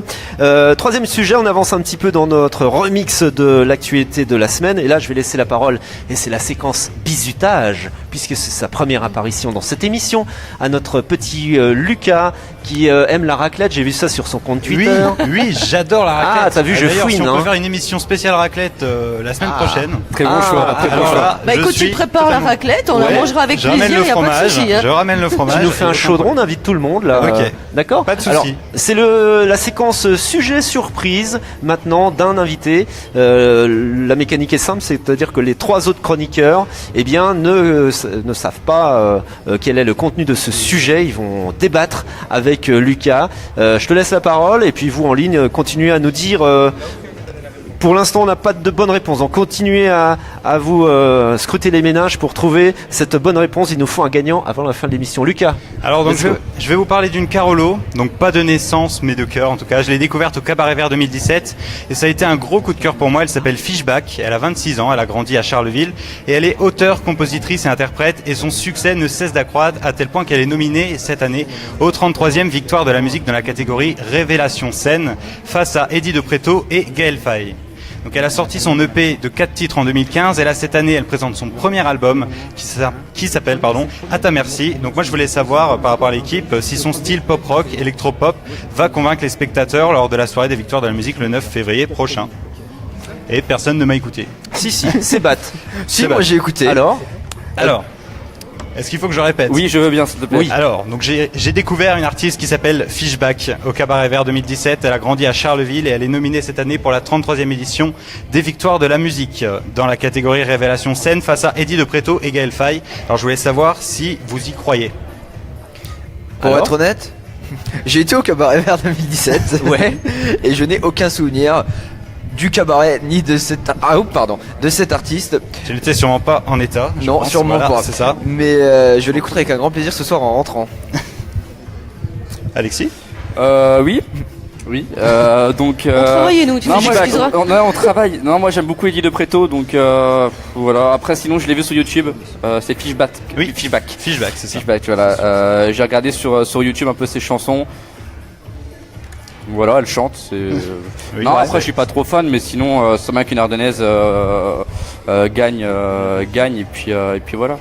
Troisième sujet, on avance un petit peu dans notre remix de l'actualité de la semaine. Et là, je vais laisser la parole, et c'est la séquence bisutage, puisque c'est sa première apparition dans cette émission, à notre petit Lucas, qui aime la raclette. J'ai vu ça sur son compte Twitter. Oui, j'adore la raclette. Ah, t'as vu, je D'ailleurs, fouine, si on hein. peut faire une émission spéciale raclette la semaine prochaine. Très bon choix, très bon alors choix. là, Bah je écoute, tu suis prépares la totalement- raclette, on la Ouais, mangera avec je ramène plaisir, le y a pas de fromage, souci. Hein. Je ramène le fromage. Tu nous fais un chaudron, on invite tout le monde là. Ok. D'accord. Pas de souci. Alors, c'est la séquence sujet surprise maintenant d'un invité. La mécanique est simple, c'est-à-dire que les 3 autres chroniqueurs, eh bien, ne savent pas quel est le contenu de ce sujet. Ils vont débattre avec Lucas. Je te laisse la parole et puis vous en ligne continuez à nous dire. Pour l'instant, on n'a pas de bonne réponse. Donc continuez à vous scruter les ménages pour trouver cette bonne réponse. Il nous faut un gagnant avant la fin de l'émission. Lucas. Alors donc Let's go. je vais vous parler d'une Carolo, donc pas de naissance mais de cœur en tout cas. Je l'ai découverte au Cabaret Vert 2017 et ça a été un gros coup de cœur pour moi. Elle s'appelle Fishback, elle a 26 ans, elle a grandi à Charleville et elle est auteure, compositrice et interprète et son succès ne cesse d'accroître à tel point qu'elle est nominée cette année au 33e Victoire de la musique dans la catégorie Révélation scène face à Eddie de Pretto et Gaël Faye. Donc elle a sorti son EP de 4 titres en 2015 et là cette année elle présente son premier album qui s'appelle À ta merci. Donc moi je voulais savoir par rapport à l'équipe si son style pop rock, électro-pop va convaincre les spectateurs lors de la soirée des Victoires de la musique le 9 février prochain. Et personne ne m'a écouté. Si, c'est Bat. Si, moi j'ai écouté. Alors, est-ce qu'il faut que je répète? Oui, je veux bien, s'il te plaît. Oui. Alors, donc j'ai découvert une artiste qui s'appelle Fishback au Cabaret Vert 2017. Elle a grandi à Charleville et elle est nominée cette année pour la 33e édition des Victoires de la musique dans la catégorie Révélation scène face à Eddie de Pretto et Gaël Faye. Alors, je voulais savoir si vous y croyez. Pour être honnête, j'ai été au Cabaret Vert 2017. Ouais. Et je n'ai aucun souvenir du cabaret ni de cet artiste. Tu n'étais sûrement pas en état. je Non, pense. sûrement Voilà, pas. C'est ça. Mais je l'écouterai avec un grand plaisir ce soir en rentrant. Alexis? Oui. Oui, donc... On travaille, nous, tu non, nous moi, excuseras. on travaille. Non, moi j'aime beaucoup Eddie de Pretto, donc voilà. Après, sinon, je l'ai vu sur YouTube. C'est Fishback. Oui. Fishback. Fishback, c'est ça. Fishback, voilà. J'ai regardé sur YouTube un peu ses chansons. Voilà, elle chante. Oui, non, ouais, après, je suis pas trop fan, mais sinon, ça m'a qu'une ardennaise gagne, et puis voilà.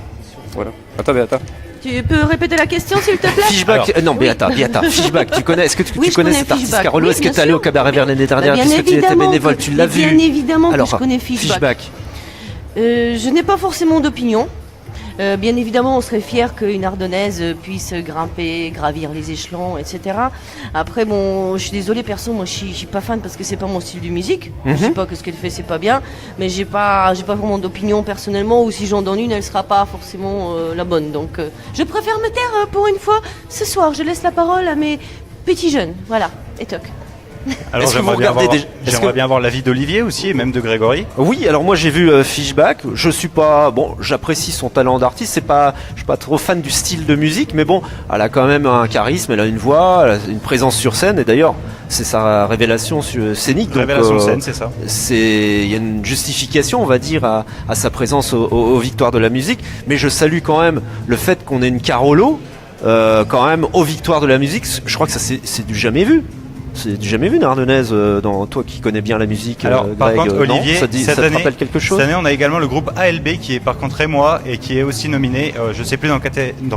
Voilà. Attends. Tu peux répéter la question, s'il te plaît? Fishback. Non, Beata. Fishback. Tu connais? Est-ce que tu Oui, je connais connais cette artiste Fishback. Carolo? Oui, Est-ce que bien tu es allé sûr. au Cabaret Vert l'année dernière Bien puisque tu étais évidemment bénévole? que- Tu l'as mais vu? bien évidemment que Alors, je connais Fishback. Fishback. Je n'ai pas forcément d'opinion. Bien évidemment, on serait fier qu'une Ardennaise puisse grimper, gravir les échelons, etc. Après, bon, je suis désolée, perso, moi, je suis pas fan parce que c'est pas mon style de musique. Je sais pas que ce qu'elle fait, c'est pas bien, mais j'ai pas vraiment d'opinion personnellement. Ou si j'en donne une, elle sera pas forcément la bonne. Donc, je préfère me taire pour une fois. Ce soir, je laisse la parole à mes petits jeunes. Voilà, et toc. Alors Est-ce que vous j'aimerais bien regardez avoir, des- est-ce j'aimerais que- bien avoir l'avis d'Olivier aussi et même de Grégory. Oui, alors moi j'ai vu Fishback. Je suis pas j'apprécie son talent d'artiste. Je suis pas trop fan du style de musique, mais bon, elle a quand même un charisme, elle a une voix, elle a une présence sur scène. Et d'ailleurs, c'est sa révélation scénique. Donc, Révélation scène, c'est ça. il y a une justification, on va dire, à sa présence aux Victoires de la musique. Mais je salue quand même le fait qu'on ait une Carolo quand même aux Victoires de la musique. Je crois que ça c'est du jamais vu. C'est du jamais vu une ardennaise dans toi qui connais bien la musique. Alors, par Greg, contre, non Olivier, ça cette te année, rappelle quelque chose? Cette année, on a également le groupe ALB qui est par contre émoi et qui est aussi nominé. Je sais plus dans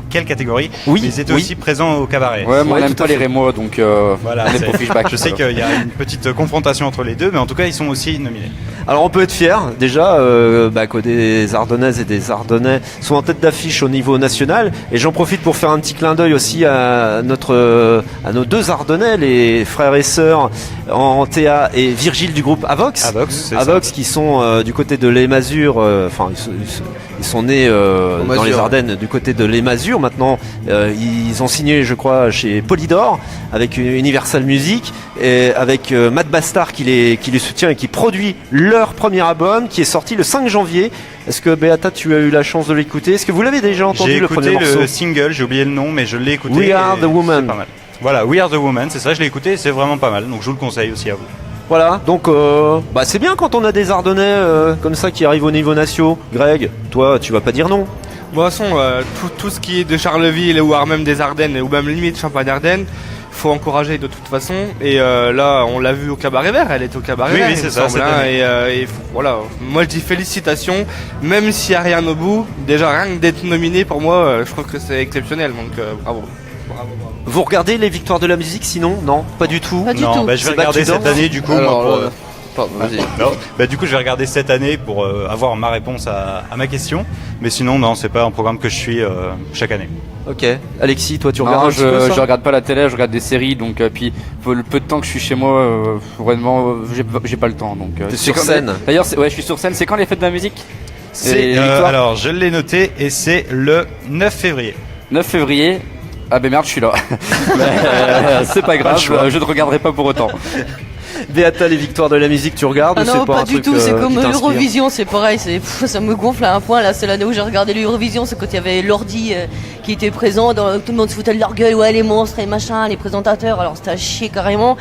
quelle catégorie. Oui, mais ils étaient oui. aussi présents au cabaret. Ouais, moi, Ouais, on n'aime tout à pas les fait. Rémois, donc Voilà, on est c'est- pour Fishback. je sais qu'il y a une petite confrontation entre les deux, mais en tout cas, ils sont aussi nominés. Alors on peut être fier déjà que des Ardennaises et des Ardennais sont en tête d'affiche au niveau national. Et j'en profite pour faire un petit clin d'œil aussi à nos deux Ardennais, les frères et sœurs en Théa et Virgile du groupe Avox. Avox, c'est Avox qui sont du côté de l'Émasure, enfin ils sont nés dans Masure, les ouais. Ardennes du côté de l'Émasure. Maintenant ils ont signé je crois chez Polydor avec Universal Music et avec Matt Bastard qui les soutient et qui produit leur premier album qui est sorti le 5 janvier. Est-ce que Beata tu as eu la chance de l'écouter? Est-ce que vous l'avez déjà entendu J'ai le premier écouté morceau? le single, j'ai oublié le nom, mais je l'ai écouté. We Are et the Woman. c'est pas mal. Voilà, We Are the Woman, c'est ça, je l'ai écouté, et c'est vraiment pas mal. Donc je vous le conseille aussi à vous. Voilà, donc c'est bien quand on a des Ardennais comme ça qui arrivent au niveau national. Greg, toi tu vas pas dire non? Bon, de toute façon, tout ce qui est de Charleville ou voire même des Ardennes ou même limite Champagne-Ardenne, faut encourager de toute façon. Et là, on l'a vu au Cabaret Vert, elle est au Cabaret Oui, Vert. oui, il c'est me ça, semble, cette hein, année. et voilà, moi je dis félicitations, même s'il n'y a rien au bout. Déjà, rien que d'être nominé pour moi, je trouve que c'est exceptionnel, donc bravo. Vous regardez les Victoires de la musique sinon? Non, pas du tout. Pas du Non, tout. bah, je vais C'est regarder battu cette dans- année du coup. Alors, moi, pour, pardon, vas-y. non. Bah, du coup, je vais regarder cette année pour avoir ma réponse à ma question. Mais sinon, non, c'est pas un programme que je suis chaque année. Ok. Alexis, toi tu Non, regardes un petit peu ça? je regarde pas la télé, je regarde des séries, donc puis pour le peu de temps que je suis chez moi, vraiment, j'ai pas le temps. Donc T'es c'est sur quand- scène. D'ailleurs, je suis sur scène. C'est quand les fêtes de la musique? C'est les victoires alors, je l'ai noté et c'est le 9 février. 9 février. Ah ben merde, je suis là. Mais, c'est pas grave, choix. je ne regarderai pas pour autant. Béata, les victoires de la musique, tu regardes Ah ou non, c'est pas pas un du truc tout, c'est qui comme t'inspire l'Eurovision, c'est pareil, ça me gonfle à un point. Là, c'est l'année où j'ai regardé l'Eurovision, c'est quand il y avait l'ordi qui était présent, tout le monde se foutait de leur gueule, ouais, les monstres et machin, les présentateurs, alors c'était à chier carrément.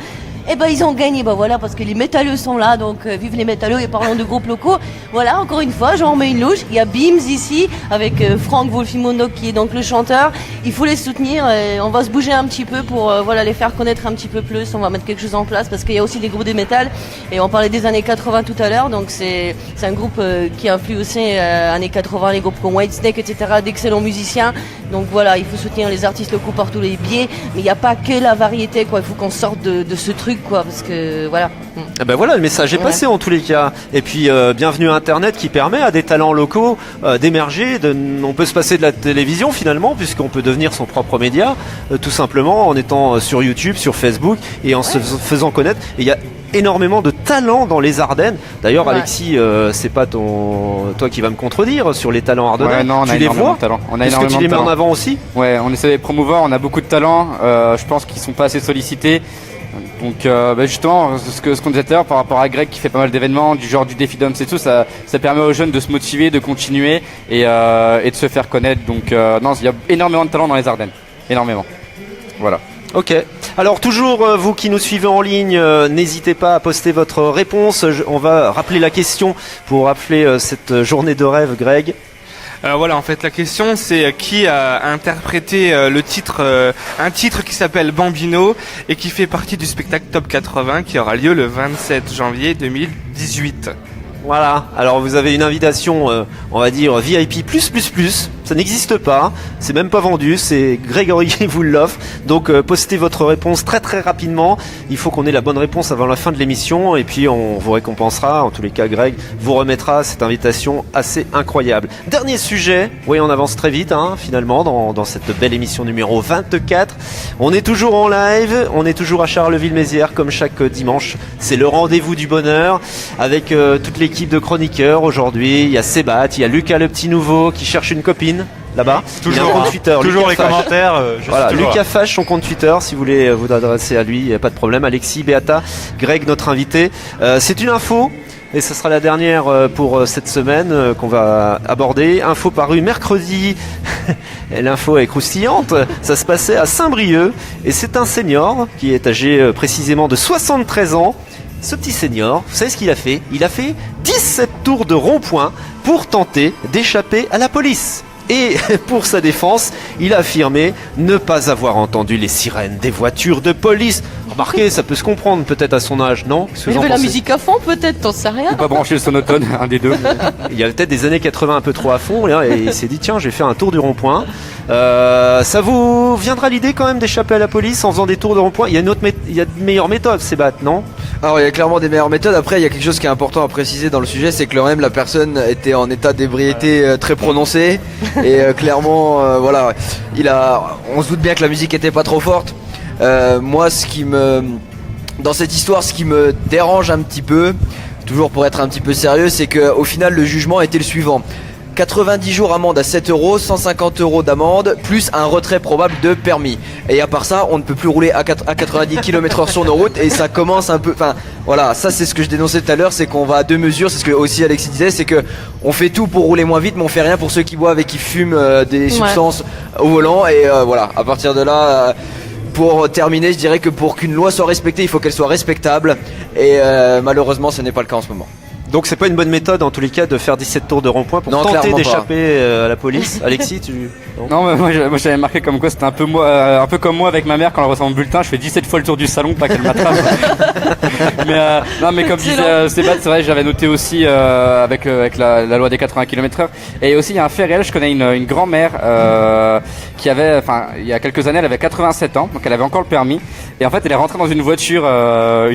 Et ben ils ont gagné, bah voilà, parce que les métalleux sont là, donc vive les métalleux et parlons de groupes locaux. Voilà, encore une fois, j'en remets une louche. Il y a Beams ici, avec Franck Wolfimondo qui est donc le chanteur. Il faut les soutenir et on va se bouger un petit peu pour voilà, les faire connaître un petit peu plus. On va mettre quelque chose en place parce qu'il y a aussi des groupes de métal. Et on parlait des années 80 tout à l'heure, donc c'est un groupe qui a influencé années 80, les groupes comme Whitesnake, etc., d'excellents musiciens. Donc voilà, il faut soutenir les artistes locaux par tous les biais, mais il n'y a pas que la variété, quoi. Il faut qu'on sorte de ce truc, quoi, parce que voilà. Eh ben voilà, le message est passé en tous les cas. Et puis bienvenue à Internet qui permet à des talents locaux d'émerger. On peut se passer de la télévision finalement, puisqu'on peut devenir son propre média, tout simplement en étant sur YouTube, sur Facebook et en se faisant connaître. Et il y a énormément de talents dans les Ardennes. D'ailleurs, Ouais. Alexis, c'est pas toi qui va me contredire sur les talents ardennais. Ouais, non, on a tu les énormément vois de talent. On a Est-ce que tu énormément les de mets en talent. avant aussi? Ouais, on essaie de les promouvoir, on a beaucoup de talents, je pense qu'ils sont pas assez sollicités. Donc justement, ce qu'on disait tout à l'heure par rapport à Greg qui fait pas mal d'événements, du genre du défi d'hommes et tout, ça permet aux jeunes de se motiver, de continuer et de se faire connaître. Donc non, il y a énormément de talents dans les Ardennes. Énormément. Voilà. Ok. Alors toujours vous qui nous suivez en ligne, n'hésitez pas à poster votre réponse. On va rappeler la question pour rappeler cette journée de rêve, Greg. Voilà, en fait, la question c'est qui a interprété le titre, un titre qui s'appelle Bambino et qui fait partie du spectacle Top 80 qui aura lieu le 27 janvier 2018. Voilà, alors vous avez une invitation, on va dire VIP++, ça n'existe pas, c'est même pas vendu, c'est Grégory qui vous l'offre, donc postez votre réponse très très rapidement, il faut qu'on ait la bonne réponse avant la fin de l'émission, et puis on vous récompensera, en tous les cas Greg vous remettra cette invitation assez incroyable. Dernier sujet, oui on avance très vite finalement dans cette belle émission numéro 24, on est toujours en live, on est toujours à Charleville-Mézières comme chaque dimanche, c'est le rendez-vous du bonheur, avec toute l'équipe de chroniqueurs aujourd'hui. Il y a Sébat, il y a Lucas le petit nouveau qui cherche une copine là-bas. Il y a un compte Twitter. Toujours Lucas les Fache. commentaires. Voilà, suis toujours Lucas là. Fache, son compte Twitter, si vous voulez vous adresser à lui, il n'y a pas de problème. Alexis, Béata, Greg, notre invité. C'est une info. Et ce sera la dernière pour cette semaine qu'on va aborder. Info parue mercredi. Et l'info est croustillante. Ça se passait à Saint-Brieuc. Et c'est un senior qui est âgé précisément de 73 ans. Ce petit senior, vous savez ce qu'il a fait? Il a fait 17 tours de rond-point pour tenter d'échapper à la police. Et pour sa défense, il a affirmé ne pas avoir entendu les sirènes des voitures de police. Remarquez, ça peut se comprendre peut-être à son âge, non? Qu'est-ce que Il y vous en avait la pensez? musique à fond, peut-être, t'en sais rien. Ou pas brancher le sonotone, un des deux. Il y avait peut-être des années 80 un peu trop à fond là, et il s'est dit tiens, je vais faire un tour du rond-point. Ça vous viendra l'idée quand même d'échapper à la police en faisant des tours de rond-point? Il y a il y a de meilleures méthodes, Sébat, non? Alors il y a clairement des meilleures méthodes. Après il y a quelque chose qui est important à préciser dans le sujet, c'est que quand même la personne était en état d'ébriété très prononcé et clairement voilà, on se doute bien que la musique était pas trop forte. Moi dans cette histoire, ce qui me dérange un petit peu, toujours pour être un petit peu sérieux, c'est que au final le jugement était le suivant. 90 jours amende à 7 euros, 150 euros d'amende, plus un retrait probable de permis. Et à part ça, on ne peut plus rouler à 90 km/h sur nos routes et ça commence un peu... Enfin, voilà, ça c'est ce que je dénonçais tout à l'heure, c'est qu'on va à deux mesures, c'est ce que aussi Alexis disait, c'est que on fait tout pour rouler moins vite, mais on fait rien pour ceux qui boivent et qui fument des substances au volant. Et voilà, à partir de là... Pour terminer, je dirais que pour qu'une loi soit respectée, il faut qu'elle soit respectable. Et malheureusement, ce n'est pas le cas en ce moment. Donc c'est pas une bonne méthode en tous les cas de faire 17 tours de rond-point pour Non, tenter clairement d'échapper à la police. Alexis, tu... Non, mais moi j'avais marqué comme quoi c'était un peu moi, un peu comme moi avec ma mère quand elle reçoit mon bulletin, je fais 17 fois le tour du salon, pas qu'elle m'attrape. Mais non, mais comme disait Sébat, c'est vrai, j'avais noté aussi avec la loi des 80 km/h. Et aussi il y a un fait réel, je connais une grand-mère qui avait, enfin il y a quelques années, elle avait 87 ans, donc elle avait encore le permis. Et en fait elle est rentrée dans une voiture à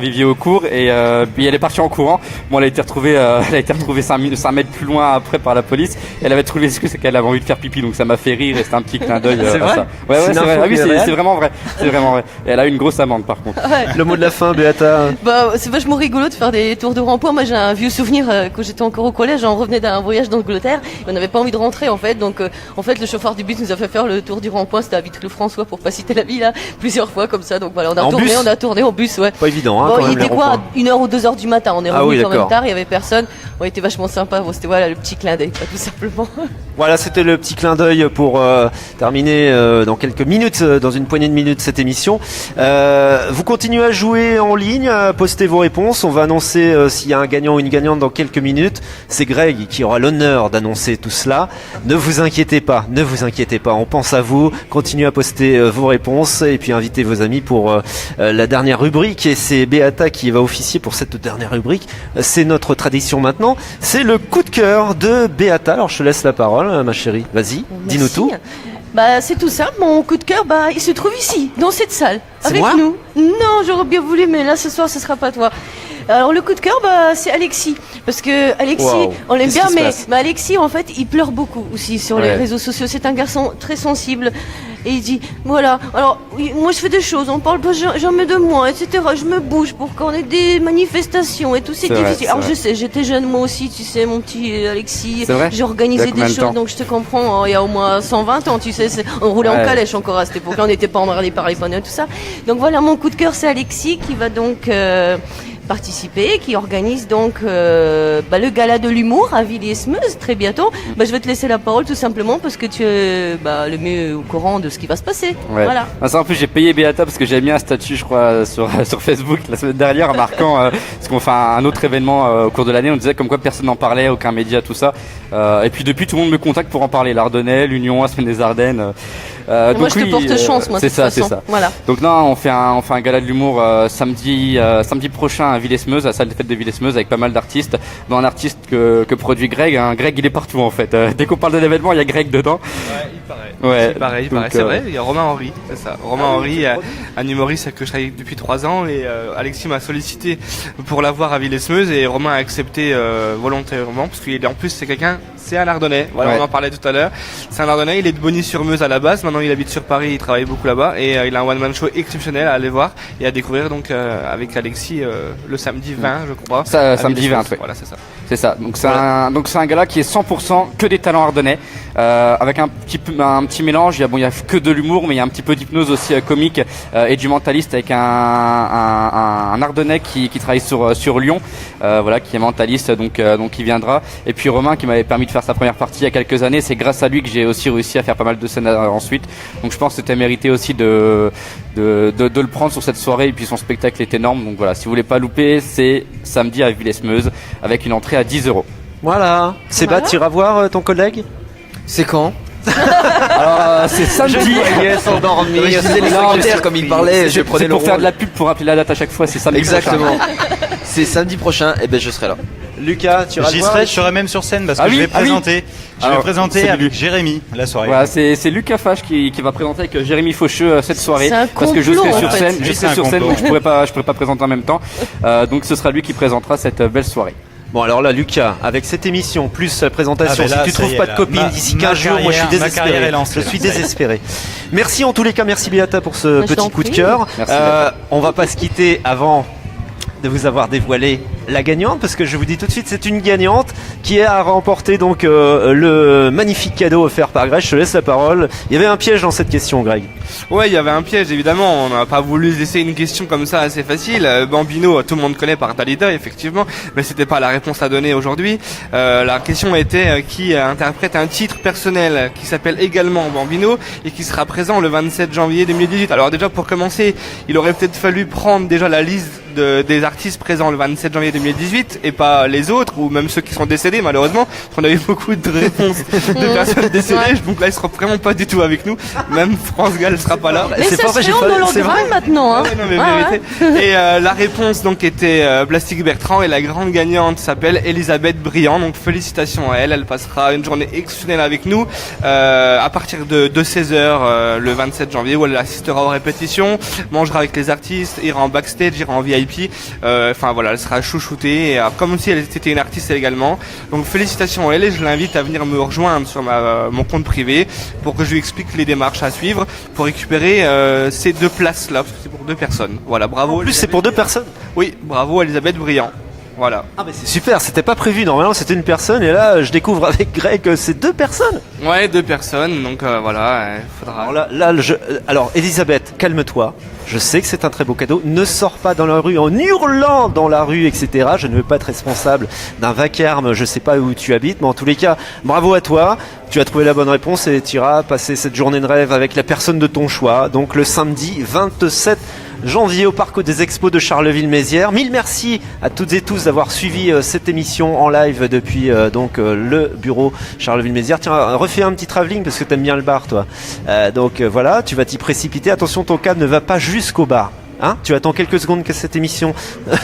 Vivier-au-Court et puis elle est partie en courant. Bon, elle a été retrouvée 5 mètres plus loin après par la police. Et elle avait trouvé l'excuse, c'est qu'elle avait envie de faire pipi, donc ça m'a fait rire et c'était un petit clin d'œil C'est à vrai ça. Ouais, C'est c'est une vrai. info Ah oui, qui est réelle c'est vraiment vrai. C'est vraiment vrai. Et elle a eu une grosse amende par contre. Le mot de la fin, Béata. Bah, c'est vachement rigolo de faire des tours de rond-point. Moi, j'ai un vieux souvenir quand j'étais encore au collège. On revenait d'un voyage d'Angleterre. Et on n'avait pas envie de rentrer, en fait. Donc, en fait, le chauffeur du bus nous a fait faire le tour du rond-point. C'était à Vitry-le-François, pour pas citer la ville, là, plusieurs fois comme ça. ça. Donc voilà, on a En tourné, bus on a tourné en bus, ouais. Pas évident, hein, Bon, quand il même, était les quoi, ronds-points. 1h ou 2h du matin, on est Ah revenu oui, quand même d'accord. tard, il y avait personne. Bon, il était vachement sympa, bon, c'était voilà le petit clin d'œil, quoi, tout simplement. Voilà, c'était le petit clin d'œil pour terminer dans quelques minutes, dans une poignée de minutes, cette émission. Vous continuez à jouer en ligne, à poster vos réponses. On va annoncer s'il y a un gagnant ou une gagnante dans quelques minutes. C'est Greg qui aura l'honneur d'annoncer tout cela. Ne vous inquiétez pas, on pense à vous. Continuez à poster vos réponses et puis invitez vos amis pour la dernière rubrique. Et c'est Beata qui va officier pour cette dernière rubrique. C'est notre tradition maintenant. C'est le coup de cœur de Beata. Alors je te laisse la parole, ma chérie. Vas-y, dis-nous Merci. tout. Bah, c'est tout simple, mon coup de cœur, bah, il se trouve ici, dans cette salle, C'est avec moi nous. Non, j'aurais bien voulu, mais là, ce soir, ce sera pas toi. Alors, le coup de cœur, bah, c'est Alexis. Parce que Alexis, Waouh. on l'aime Qu'est-ce bien, qui se mais passe Alexis, en fait, il pleure beaucoup aussi sur les Ouais. réseaux sociaux. C'est un garçon très sensible. Et il dit, voilà, alors, oui, moi, je fais des choses, on parle pas jamais de moi, etc. Je me bouge pour qu'on ait des manifestations et tout, c'est C'est vrai, difficile. c'est Alors, vrai. je sais, j'étais jeune, moi aussi, tu sais, mon petit Alexis. C'est vrai. J'ai organisé Il y a combien des de choses, temps donc je te comprends. Il y a au moins 120 ans, tu sais, on roulait en Ouais. calèche encore à cette époque-là, on n'était pas emmerdés par les panneaux et tout ça. Donc voilà, mon coup de cœur, c'est Alexis qui va donc participer, qui organise donc le gala de l'humour à Villiers-Meuse très bientôt. Bah, je vais te laisser la parole tout simplement parce que tu es le mieux au courant de ce qui va se passer. Ouais. Voilà. Ah, ça, en plus, j'ai payé Beata parce que j'avais mis un statut, je crois, sur Facebook la semaine dernière, en marquant parce qu'on fait un autre événement au cours de l'année. On disait comme quoi personne n'en parlait, aucun média, tout ça. Et puis depuis, tout le monde me contacte pour en parler. L'Ardennais, l'Union, la Semaine des Ardennes. Moi, Donc je te oui, porte chance, moi, de c'est toute ça, façon. c'est ça. Voilà. Donc non, on fait un gala de l'humour samedi prochain à Villiers-Meuse, à la salle des fêtes de Villiers-Meuse, avec pas mal d'artistes, dont un artiste que produit Greg. Hein. Greg, il est partout en fait. Dès qu'on parle de l'événement, il y a Greg dedans. Ouais, il paraît. Ouais. Il paraît, Donc, c'est vrai. Il y a Romain Henry, c'est ça. Romain Henry, un humoriste que je travaille avec depuis 3 ans, et Alexis m'a sollicité pour l'avoir à Villiers-Meuse, et Romain a accepté volontairement, parce qu'il est en plus c'est un Ardennais. Voilà, Ouais. on en parlait tout à l'heure. C'est un Ardennais, il est de Bogny-sur-Meuse à la base. Maintenant, il habite sur Paris, il travaille beaucoup là-bas, et il a un one-man show exceptionnel à aller voir et à découvrir donc avec Alexis le samedi 20, je crois. Ça, à samedi Villiers-Meuse. 20, ouais. Voilà, c'est ça. C'est ça. Donc Voilà. c'est un gala qui est 100% que des talents ardennais, avec un petit mélange. Il y a que de l'humour, mais il y a un petit peu d'hypnose aussi comique et du mentaliste avec un Ardennais qui travaille sur Lyon, voilà, qui est mentaliste, donc il viendra. Et puis Romain qui m'avait permis de faire sa première partie il y a quelques années. C'est grâce à lui que j'ai aussi réussi à faire pas mal de scènes ensuite. Donc je pense que c'était mérité aussi de le prendre sur cette soirée, et puis son spectacle est énorme. Donc voilà, si vous voulez pas louper, c'est samedi à Villiers-Meuse avec une entrée à 10 €. Voilà. Sébat, Voilà. tu iras voir ton collègue? C'est quand? Alors c'est samedi. s'endormir. Je disais les Non, commentaires mais comme il parlait, je C'est prenais le pour faire rôle. de la pub, pour rappeler la date à chaque fois. C'est samedi prochain. Exactement. C'est samedi prochain, et ben je serai là. Lucas, tu iras le J'y voir serai, je serai même sur scène parce que Ah je oui, vais ah oui. présenter. Je vais Alors, présenter c'est avec lui. Jérémy la soirée. Voilà, c'est Lucas Fache qui va présenter avec Jérémy Faucheux cette soirée. C'est un Parce que je complot, serai en sur fait. scène, C'est un complot. donc je pourrais pas présenter en même temps. Donc ce sera lui qui présentera cette belle soirée. Bon alors là Lucas, avec cette émission plus la présentation, Ah ben là, si tu ça trouves y est, pas de là. copine Ma- d'ici ma 15 jours, moi je suis carrière- ma désespéré. carrière est lancée, Je là. suis Ça y est. désespéré. Merci en tous les cas, merci Beata pour ce Je petit t'en coup de prie. cœur. Merci, On va pas se quitter avant de vous avoir dévoilé la gagnante, parce que je vous dis tout de suite, c'est une gagnante qui a remporté donc le magnifique cadeau offert par Greg. Je te laisse la parole. Il y avait un piège dans cette question, Greg. Ouais, il y avait un piège, évidemment. On n'a pas voulu laisser une question comme ça assez facile. Bambino, tout le monde connaît par Dalida, effectivement, mais c'était pas la réponse à donner aujourd'hui. La question était qui interprète un titre personnel qui s'appelle également Bambino et qui sera présent le 27 janvier 2018. Alors déjà, pour commencer, il aurait peut-être fallu prendre déjà la liste des artistes présents le 27 janvier 2018 et pas les autres, ou même ceux qui sont décédés malheureusement, parce qu'on a eu beaucoup de réponses de personnes décédées, donc là ils seront vraiment pas du tout avec nous, même France Gall sera pas là. Mais c'est ça pas se vrai, fait j'ai en pas- c'est hologramme vrai. maintenant, hein. Ouais, non, mais Ouais, vérité. Et la réponse donc était Plastique Bertrand, et la grande gagnante s'appelle Elisabeth Briand. Donc félicitations à elle. Elle passera une journée exceptionnelle avec nous à partir de 16h le 27 janvier, où elle assistera aux répétitions, mangera avec les artistes, ira en backstage, ira en VIP. Enfin voilà, elle sera chouchoutée, comme si elle était une artiste également. Donc félicitations à elle, et je l'invite à venir me rejoindre sur mon compte privé pour que je lui explique les démarches à suivre pour récupérer ces 2 places là, parce que c'est pour 2 personnes. Voilà, bravo. En plus c'est pour 2 personnes. Oui, bravo Elisabeth Briand. Voilà. Ah mais c'est super, c'était pas prévu, normalement c'était une personne et là je découvre avec Greg que c'est 2 personnes. Ouais, 2 personnes, donc voilà, faudra... Alors Elisabeth, calme-toi, je sais que c'est un très beau cadeau, ne sors pas dans la rue en hurlant dans la rue, etc. Je ne veux pas être responsable d'un vacarme, je sais pas où tu habites, mais en tous les cas, bravo à toi, tu as trouvé la bonne réponse et tu iras passer cette journée de rêve avec la personne de ton choix, donc le samedi 27 janvier au Parc des Expos de Charleville-Mézières. Mille merci à toutes et tous d'avoir suivi cette émission en live depuis le bureau Charleville-Mézières. Tiens, refais un petit travelling parce que t'aimes bien le bar, toi. Voilà, tu vas t'y précipiter. Attention, ton câble ne va pas jusqu'au bar. Hein, tu attends quelques secondes que cette émission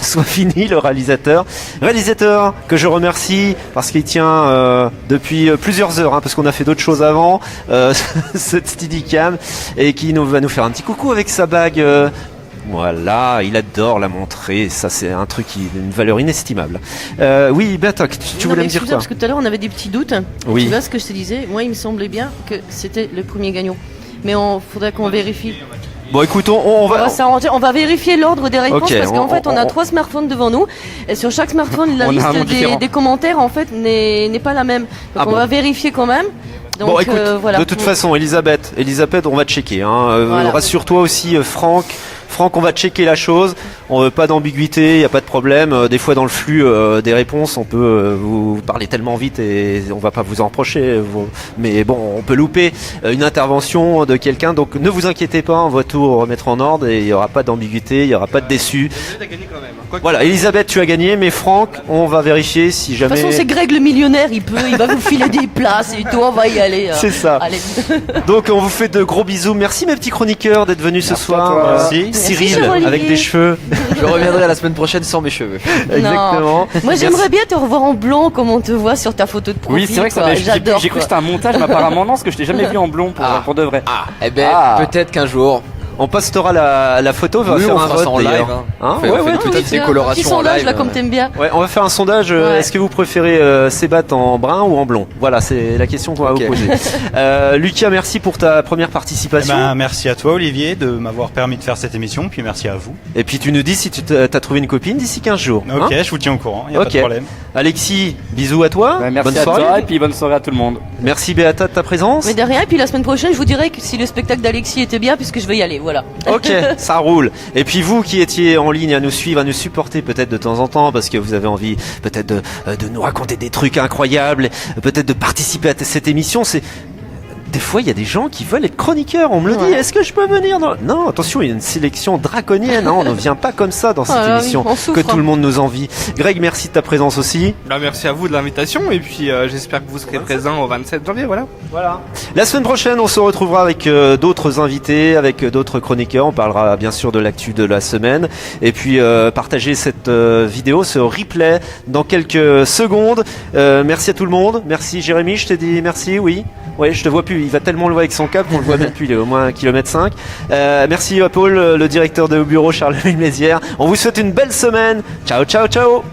soit finie, le réalisateur. Réalisateur que je remercie parce qu'il tient depuis plusieurs heures, parce qu'on a fait d'autres choses avant, cette Steadicam, et qui va nous faire un petit coucou avec sa bague. Voilà, il adore la montrer, ça c'est un truc qui a une valeur inestimable. Oui, Beata, tu voulais me dire quoi? Parce que tout à l'heure on avait des petits doutes. Oui. Tu vois ce que je te disais? Moi il me semblait bien que c'était le premier gagnant. Mais il faudrait qu'on vérifie. Bon écoute, on va s'arranger. On va vérifier l'ordre des réponses Ok, parce qu'en fait on a 3 smartphones devant nous et sur chaque smartphone la On a un monde liste différent. des commentaires en fait n'est pas la même. Donc on va vérifier quand même. Donc bon, écoute, voilà. de toute façon, Elisabeth, on va checker. Voilà. Rassure-toi aussi, Franck, on va checker la chose. On veut pas d'ambiguïté, il y a pas de problème. Des fois, dans le flux des réponses, on peut vous parler tellement vite et on va pas vous en reprocher. Mais bon, on peut louper une intervention de quelqu'un. Donc, ne vous inquiétez pas, on va tout remettre en ordre et il y aura pas d'ambiguïté, il y aura pas de déçus. T'as gagné quand même. Quoi Voilà, Elisabeth, tu as gagné, mais Franck, on va vérifier si De jamais. toute façon c'est Greg le millionnaire, il va vous filer des places et tout, on va y aller. C'est ça. Allez. Donc on vous fait de gros bisous. Merci mes petits chroniqueurs d'être venus ce soir. toi. Merci. Cyril cher Olivier. avec des cheveux. Je reviendrai la semaine prochaine sans mes cheveux. Exactement. Moi j'aimerais bien te revoir en blond comme on te voit sur ta photo de profil. Oui, c'est vrai que ça quoi. m'a- j'ai J'adore. j'ai cru que quoi. c'était un montage, mais apparemment non, parce que je t'ai jamais vu en blond pour de vrai. Eh ben, Ah. peut-être qu'un jour. On postera la photo, on va Oui, faire on un fera vote ça en d'ailleurs. live, hein. Hein, On fait- ouais, on fait ouais. une petite Ah oui, tiens, décoloration petit en sondage live, là comme t'aimes bien. Ouais, on va faire un sondage. Ouais. Est-ce que vous préférez Sébat en brun ou en blond? Voilà, c'est la question qu'on va Ok. vous poser. Lucas, merci pour ta première Eh participation. ben, merci à toi Olivier de m'avoir permis de faire cette émission, puis merci à vous. Et puis tu nous dis si tu t'as trouvé une copine d'ici 15 jours. Ok, hein je vous tiens au courant, y a Ok. pas de problème. Alexis, bisous à toi. Bah, merci Bonne à soirée. toi et puis bonne soirée à tout le monde. Merci Béata de ta présence. Mais de rien, et puis la semaine prochaine, je vous dirai que si le spectacle d'Alexis était bien, puisque je vais y aller, voilà. Ok, ça roule. Et puis vous qui étiez en ligne à nous suivre, à nous supporter peut-être de temps en temps, parce que vous avez envie peut-être de nous raconter des trucs incroyables, peut-être de participer à cette émission, c'est... Des fois, il y a des gens qui veulent être chroniqueurs. On me le dit. Est-ce que je peux venir Non, attention, il y a une sélection draconienne. Hein, on ne vient pas comme ça dans cette Ah, oui, émission on souffre. que tout le monde nous envie. Greg, merci de ta présence aussi. Bah, merci à vous de l'invitation et puis j'espère que vous serez présents au 27 janvier, voilà. Voilà. La semaine prochaine, on se retrouvera avec d'autres invités, avec d'autres chroniqueurs. On parlera bien sûr de l'actu de la semaine. Et puis, partagez cette vidéo, ce replay dans quelques secondes. Merci à tout le monde. Merci Jérémy, je t'ai dit merci, oui. Oui, je te vois plus. Il va tellement loin avec son câble qu'on le voit même plus. Il est au moins 1,5 km. Merci à Paul, le directeur de bureau Charleville-Mézières. On vous souhaite une belle semaine. Ciao, ciao, ciao.